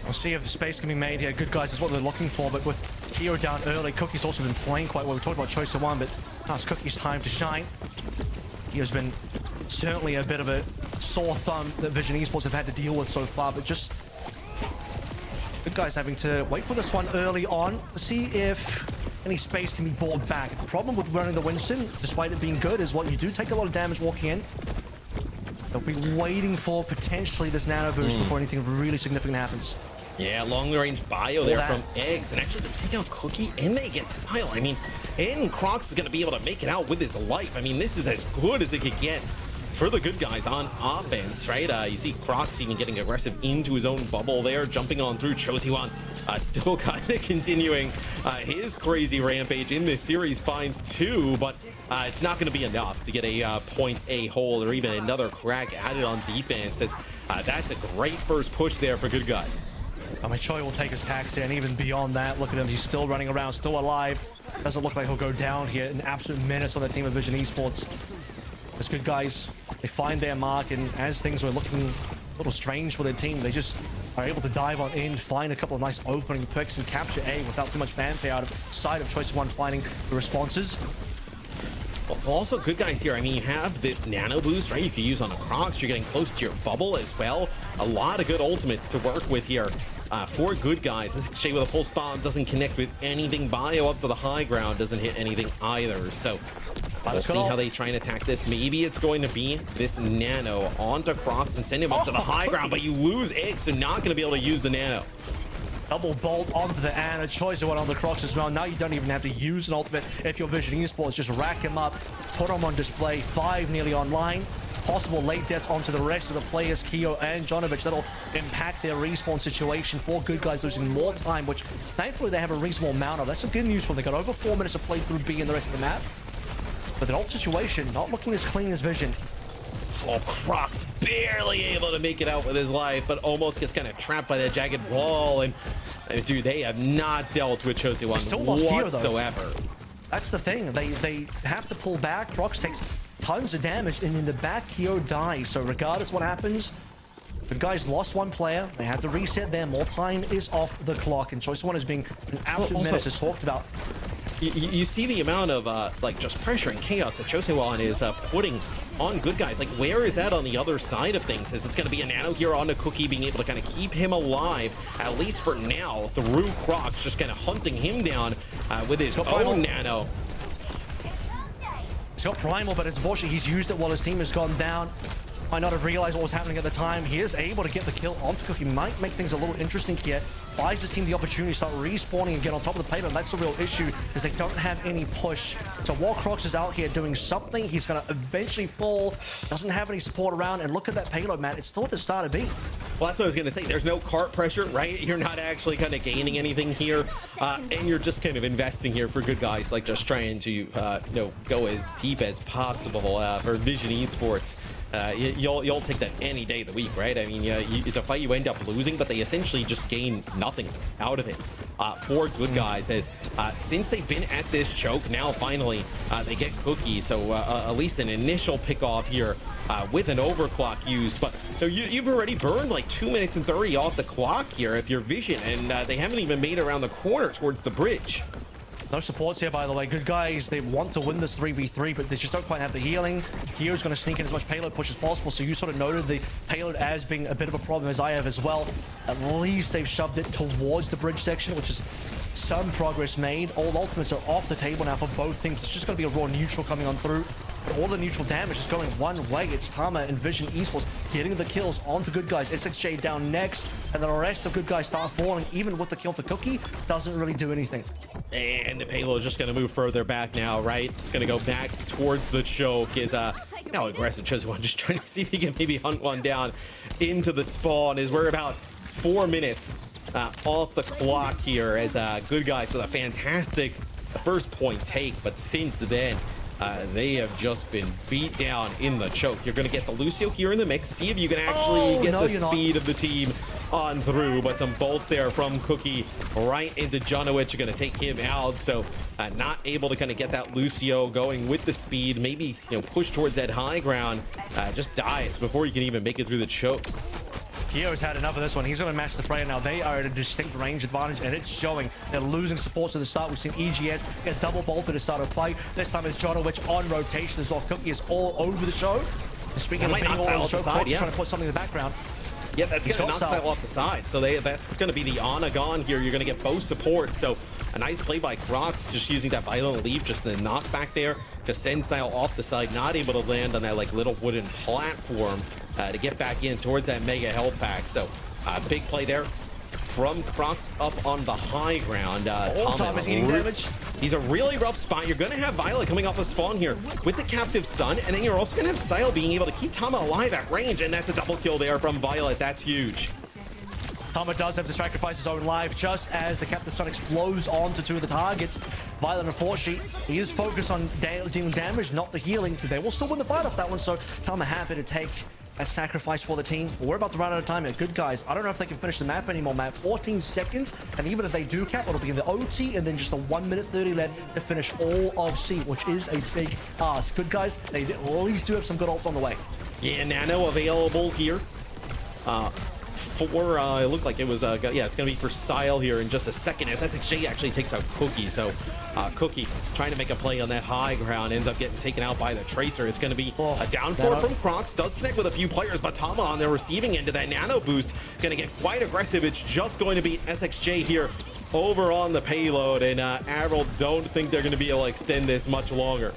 We'll see if the space can be made here. Good Guys is what they're looking for, but with Keo down early, Cookie's also been playing quite well. We talked about Choice of One, but now it's Cookie's time to shine. Keo's been certainly a bit of a sore thumb that Vision Esports have had to deal with so far, but just Good Guys having to wait for this one early on to see if any space can be bought back. The problem with running the Winston, despite it being good, is what you do take a lot of damage walking in. They'll be waiting for potentially this nano boost before anything really significant happens. Yeah, long-range bio there from Eggs, and actually they take out Cookie and they get Sile. I mean, and Crocs is going to be able to make it out with his life. I mean, this is as good as it could get for the Good Guys on offense, right? You see Crocs even getting aggressive into his own bubble there, jumping on through. Chosewan still kind of continuing his crazy rampage in this series, finds 2, but it's not going to be enough to get a point A hold or even another crack added on defense, as that's a great first push there for Good Guys. I mean, Choi will take his taxi, and even beyond that, look at him. He's still running around, still alive. Doesn't look like he'll go down here. An absolute menace on the team of Vision Esports. As Good Guys, they find their mark, and as things were looking a little strange for their team, they just are able to dive on in, find a couple of nice opening picks, and capture A without too much fanfare out of sight of Choice of One finding the responses. Also, Good Guys here, I mean, you have this nano boost, right? You can use on a Crocs. You're getting close to your bubble as well. A lot of good ultimates to work with here for Good Guys. This Shay with a full spawn doesn't connect with anything. Bio up to the high ground doesn't hit anything either. So we'll see how they try and attack this. Maybe it's going to be this nano onto Crocs and send him up to the high ground, but you lose Egg, so not going to be able to use the nano. Double bolt onto the Ana, Choice of One on the Crocs as well. Now you don't even have to use an ultimate if you're Vision Esports. Just rack him up, put him on display. 5 nearly online. Possible late deaths onto the rest of the players, Keo and Jonovic. That'll impact their respawn situation for Good Guys, losing more time, which thankfully they have a reasonable amount of. That's some good news for them. They got over 4 minutes to play through B and the rest of the map. But the ult situation not looking as clean as Vision. Oh, Crocs barely able to make it out with his life, but almost gets kind of trapped by that jagged wall. And dude, they have not dealt with Chosewan whatsoever. That's the thing. They have to pull back. Crocs takes tons of damage, and in the back, Keo dies. So regardless what happens, the guys lost 1 player. They had to reset there. More time is off the clock, and Choice One is being an absolute menace, as talked about. You see the amount of like just pressure and chaos that Chosewan is putting on Good Guys. Like, where is that on the other side of things? Is it's going to be a nano here on the Cookie, being able to kind of keep him alive, at least for now, through Crocs, just kind of hunting him down with his own nano. He's got Primal, but unfortunately he's used it while his team has gone down. Might not have realized what was happening at the time. He is able to get the kill onto Cookie. Might make things a little interesting here. Buys his team the opportunity to start respawning and get on top of the payload. That's the real issue, because they don't have any push. So while Crocs is out here doing something, he's going to eventually fall. Doesn't have any support around. And look at that payload, Matt. It's still at the start of B. Well, that's what I was going to say. There's no cart pressure, right? You're not actually kind of gaining anything here. And you're just kind of investing here for good guys, like just trying to, go as deep as possible for Vision Esports. You'll take that any day of the week, right? I mean, it's a fight you end up losing, but they essentially just gain nothing out of it. For good guys, as since they've been at this choke, now finally they get Cookie. So at least an initial pick off here with an overclock used. But you've already burned like 2 minutes and 30 off the clock here if you're Vision, and they haven't even made it around the corner towards the bridge. No supports here, by the way. Good guys, they want to win this 3v3, but they just don't quite have the healing. Kyo's going to sneak in as much payload push as possible, so you sort of noted the payload as being a bit of a problem, as I have as well. At least they've shoved it towards the bridge section, which is some progress made. All ultimates are off the table now for both teams. It's just going to be a raw neutral coming on through. All the neutral damage is going one way. It's Tama and Vision Esports getting the kills onto good guys. SXJ down next, and the rest of good guys start falling. Even with the kill to Cookie, doesn't really do anything. And the payload is just going to move further back now, right? It's going to go back towards the choke. Is now aggressive chosen one, just trying to see if he can maybe hunt one down into the spawn. As we're about 4 minutes off the clock here, as good guys with a fantastic first point take, but since then they have just been beat down in the choke. You're going to get the Lucio here in the mix, see if you can actually get the speed of the team on through, but some bolts there from Cookie right into Jonowicz are going to take him out. So not able to kind of get that Lucio going with the speed, maybe push towards that high ground, just dies before you can even make it through the choke. Kyo's had enough of this one. He's going to match the Freya now. They are at a distinct range advantage, and it's showing. They're losing supports at the start. We've seen EGS get double bolted to start a fight. This time it's Jonowicz on rotation as well. Cookie is all over the show. And speaking of being all over the show, Coach is trying to put something in the background. Yeah, that's going to knock Sile off the side. So that's going to be the Anagon here. You're going to get both supports. So a nice play by Crocs, just using that violent leap, just the knockback there to send Sile off the side, not able to land on that like little wooden platform to get back in towards that mega health pack. So big play there from Crocs up on the high ground. Tom is eating damage. He's a really rough spot. You're going to have Violet coming off the spawn here with the Captive Sun, and then you're also going to have Sile being able to keep Tama alive at range, and that's a double kill there from Violet. That's huge. Tama does have to sacrifice his own life just as the Captive Sun explodes onto two of the targets. Violet, unfortunately, he is focused on dealing damage, not the healing. They will still win the fight off that one, so Tama happy to take a sacrifice for the team. We're about to run out of time here. Good guys, I don't know if they can finish the map anymore, man. 14 seconds, and even if they do cap, it'll be in the OT, and then just a 1 minute 30 left to finish all of C, which is a big ask. Good guys, they at least do have some good ults on the way. Yeah, Nano available here. It looked like it was yeah, it's gonna be for Sile here in just a second as SXJ actually takes out Cookie. So Cookie trying to make a play on that high ground, ends up getting taken out by the Tracer. It's gonna be a down four from Crocs, does connect with a few players, but Tama on the receiving end of that nano boost gonna get quite aggressive. It's just going to be SXJ here over on the payload, and Avril don't think they're gonna be able to extend this much longer.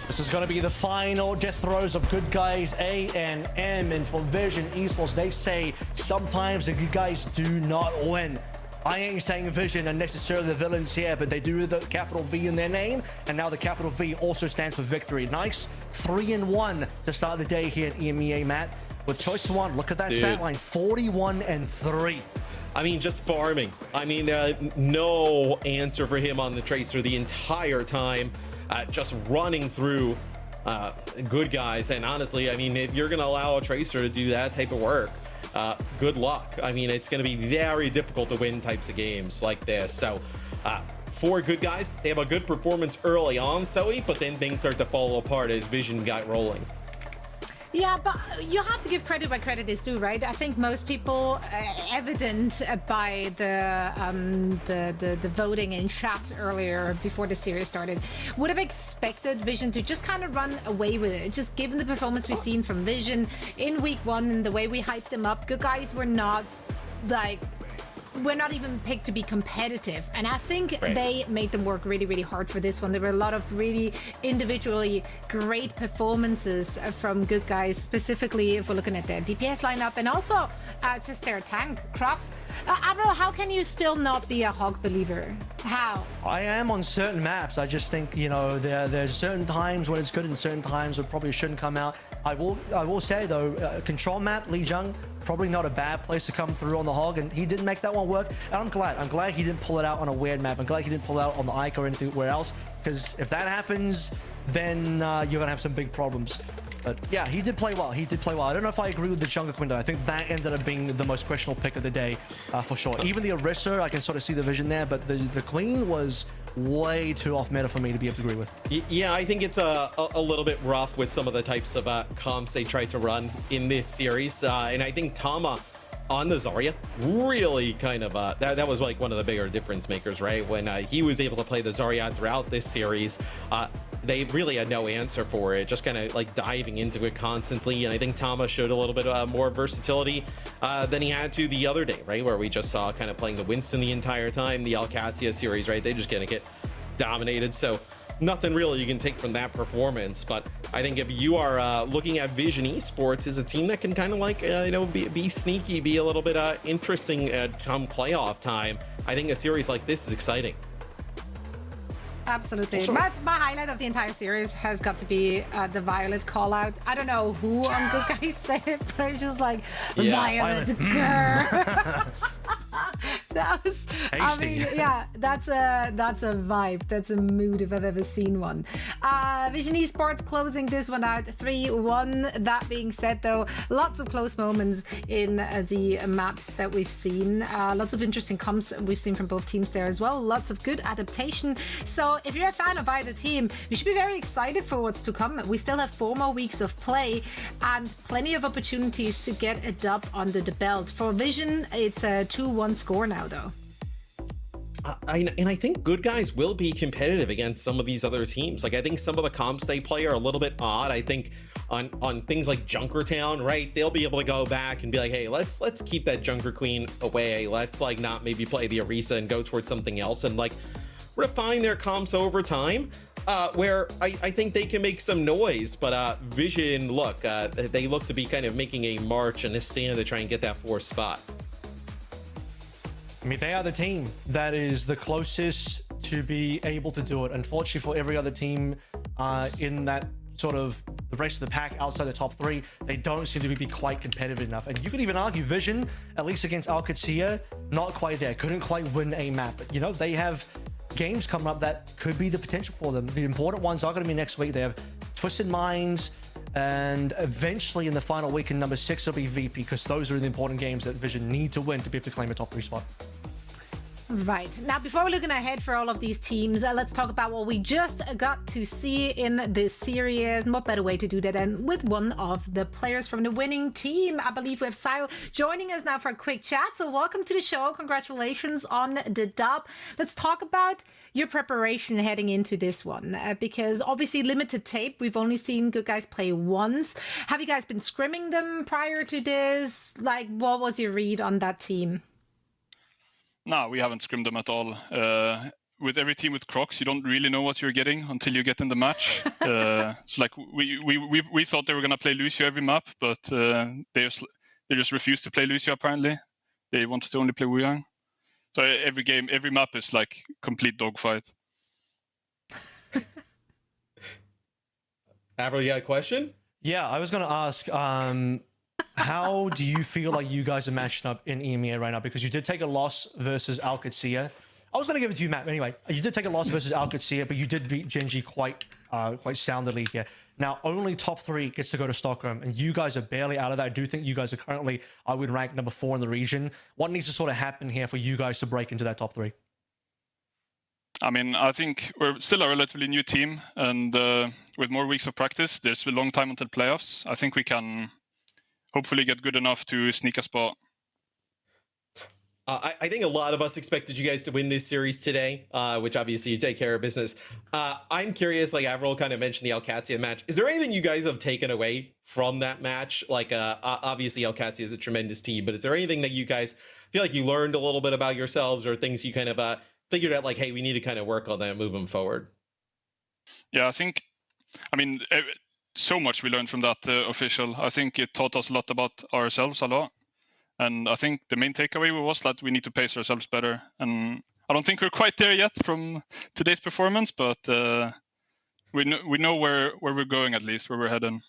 This is going to be the final death throes of good guys A and M, and for Vision Esports, they say sometimes the good guys do not win. I ain't saying Vision are necessarily the villains here, but they do the capital V in their name, and now the capital V also stands for victory. Nice 3-1 to start the day here at EMEA, Matt. With Choice One, look at that stat line, 41-3. I mean, just farming. I mean, no answer for him on the Tracer the entire time. Just running through good guys. And honestly, I mean, if you're going to allow a Tracer to do that type of work, good luck. I mean, it's going to be very difficult to win types of games like this. So for good guys, they have a good performance early on, Zoe, but then things start to fall apart as Vision got rolling. Yeah, but you have to give credit where credit is due, right? I think most people, evident by the voting in chat earlier before the series started, would have expected Vision to just kind of run away with it. Just given the performance we've seen from Vision in week one and the way we hyped them up, good guys were not like we're not even picked to be competitive. And I think they made them work really, really hard for this one. There were a lot of really individually great performances from good guys, specifically if we're looking at their DPS lineup and also just their tank, Crocs. Avril, how can you still not be a Hog believer? How? I am on certain maps. I just think, you know, there's certain times when it's good and certain times when it probably shouldn't come out. I will say though, control map, Lee Jung, probably not a bad place to come through on the Hog, and he didn't make that one work. And I'm glad he didn't pull it out on a weird map. I'm glad he didn't pull it out on the Ike or anywhere else, because if that happens, then you're gonna have some big problems. But yeah, he did play well. I don't know if I agree with the Jungle Queen though. I think that ended up being the most questionable pick of the day, for sure. Even the Orisa, I can sort of see the vision there, but the Queen was way too off meta for me to be able to agree with. Yeah, I think it's a little bit rough with some of the types of comps they tried to run in this series. And I think Tama on the Zarya really kind of that was like one of the bigger difference makers, right? When he was able to play the Zarya throughout this series, they really had no answer for it, just kind of like diving into it constantly. And I think Tama showed a little bit more versatility than he had to the other day, right? Where we just saw kind of playing the Winston the entire time, the Alcacia series, right? They just gonna get dominated. So nothing really you can take from that performance. But I think if you are looking at Vision Esports as a team that can kind of like, you know, be sneaky, be a little bit interesting come playoff time, I think a series like this is exciting. Absolutely. Sure. My highlight of the entire series has got to be the Violet call out. I don't know who on Good Guys said it, but I was just like, Violet, girl. That was, I mean, yeah, that's a vibe. That's a mood if I've ever seen one. Vision Esports closing this one out 3-1. That being said, though, lots of close moments in the maps that we've seen. Lots of interesting comps we've seen from both teams there as well. Lots of good adaptation. So if you're a fan of either team, you should be very excited for what's to come. We still have 4 more weeks of play and plenty of opportunities to get a dub under the belt. For Vision, it's a 2-1 score now, though. I think Good Guys will be competitive against some of these other teams. Like, I think some of the comps they play are a little bit odd. I think on things like Junkertown, right, they'll be able to go back and be like, hey, let's keep that Junker Queen away. Let's like not maybe play the Orisa and go towards something else and like refine their comps over time, where I think they can make some noise. But Vision, look, they look to be kind of making a march and a stand to try and get that 4th spot. I mean, they are the team that is the closest to be able to do it. Unfortunately for every other team in that sort of the rest of the pack outside the top 3, they don't seem to be quite competitive enough. And you could even argue Vision, at least against Alcacia, not quite there. Couldn't quite win a map. But, you know, they have games coming up that could be the potential for them. The important ones are going to be next week. They have Twisted Minds, and eventually in the final week in number 6 will be VP, because those are the important games that Vision need to win to be able to claim a top 3 spot. Right. Now, before we're looking ahead for all of these teams, let's talk about what we just got to see in this series. And what better way to do that than with one of the players from the winning team. I believe we have Sile joining us now for a quick chat. So welcome to the show. Congratulations on the dub. Let's talk about your preparation heading into this one, because obviously limited tape. We've only seen Good Guys play once. Have you guys been scrimming them prior to this? Like, what was your read on that team? No, we haven't scrimmed them at all. With every team with Crocs, you don't really know what you're getting until you get in the match. So like we thought they were gonna play Lucio every map, but they just refused to play Lucio apparently. They wanted to only play Wuyang. So every game, every map is like complete dogfight. Avril, you got a question? Yeah, I was going to ask, how do you feel like you guys are matching up in EMEA right now? Because you did take a loss versus Alcacia. I was going to give it to you, Matt. Anyway, you did take a loss versus Alcacia, but you did beat Genji quite soundly here. Now, only top 3 gets to go to Stockholm, and you guys are barely out of that. I do think you guys are currently, I would rank number 4 in the region. What needs to sort of happen here for you guys to break into that top 3? I mean, I think we're still a relatively new team, and with more weeks of practice, there's a long time until playoffs. I think we can hopefully get good enough to sneak a spot. I think a lot of us expected you guys to win this series today, which obviously you take care of business. I'm curious, like Avril kind of mentioned the Alcatia match. Is there anything you guys have taken away from that match? Like, obviously Alcatia is a tremendous team, but is there anything that you guys feel like you learned a little bit about yourselves, or things you kind of figured out like, hey, we need to kind of work on that moving forward? Yeah, I mean, so much we learned from that official. I think it taught us a lot about ourselves a lot. And I think the main takeaway was that we need to pace ourselves better. And I don't think we're quite there yet from today's performance, but we know where we're going, at least, where we're heading.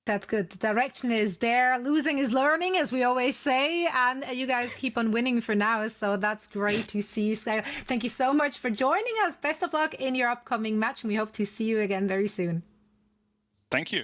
That's good. The direction is there. Losing is learning, as we always say. And you guys keep on winning for now. So that's great to see. So thank you so much for joining us. Best of luck in your upcoming match. And we hope to see you again very soon. Thank you.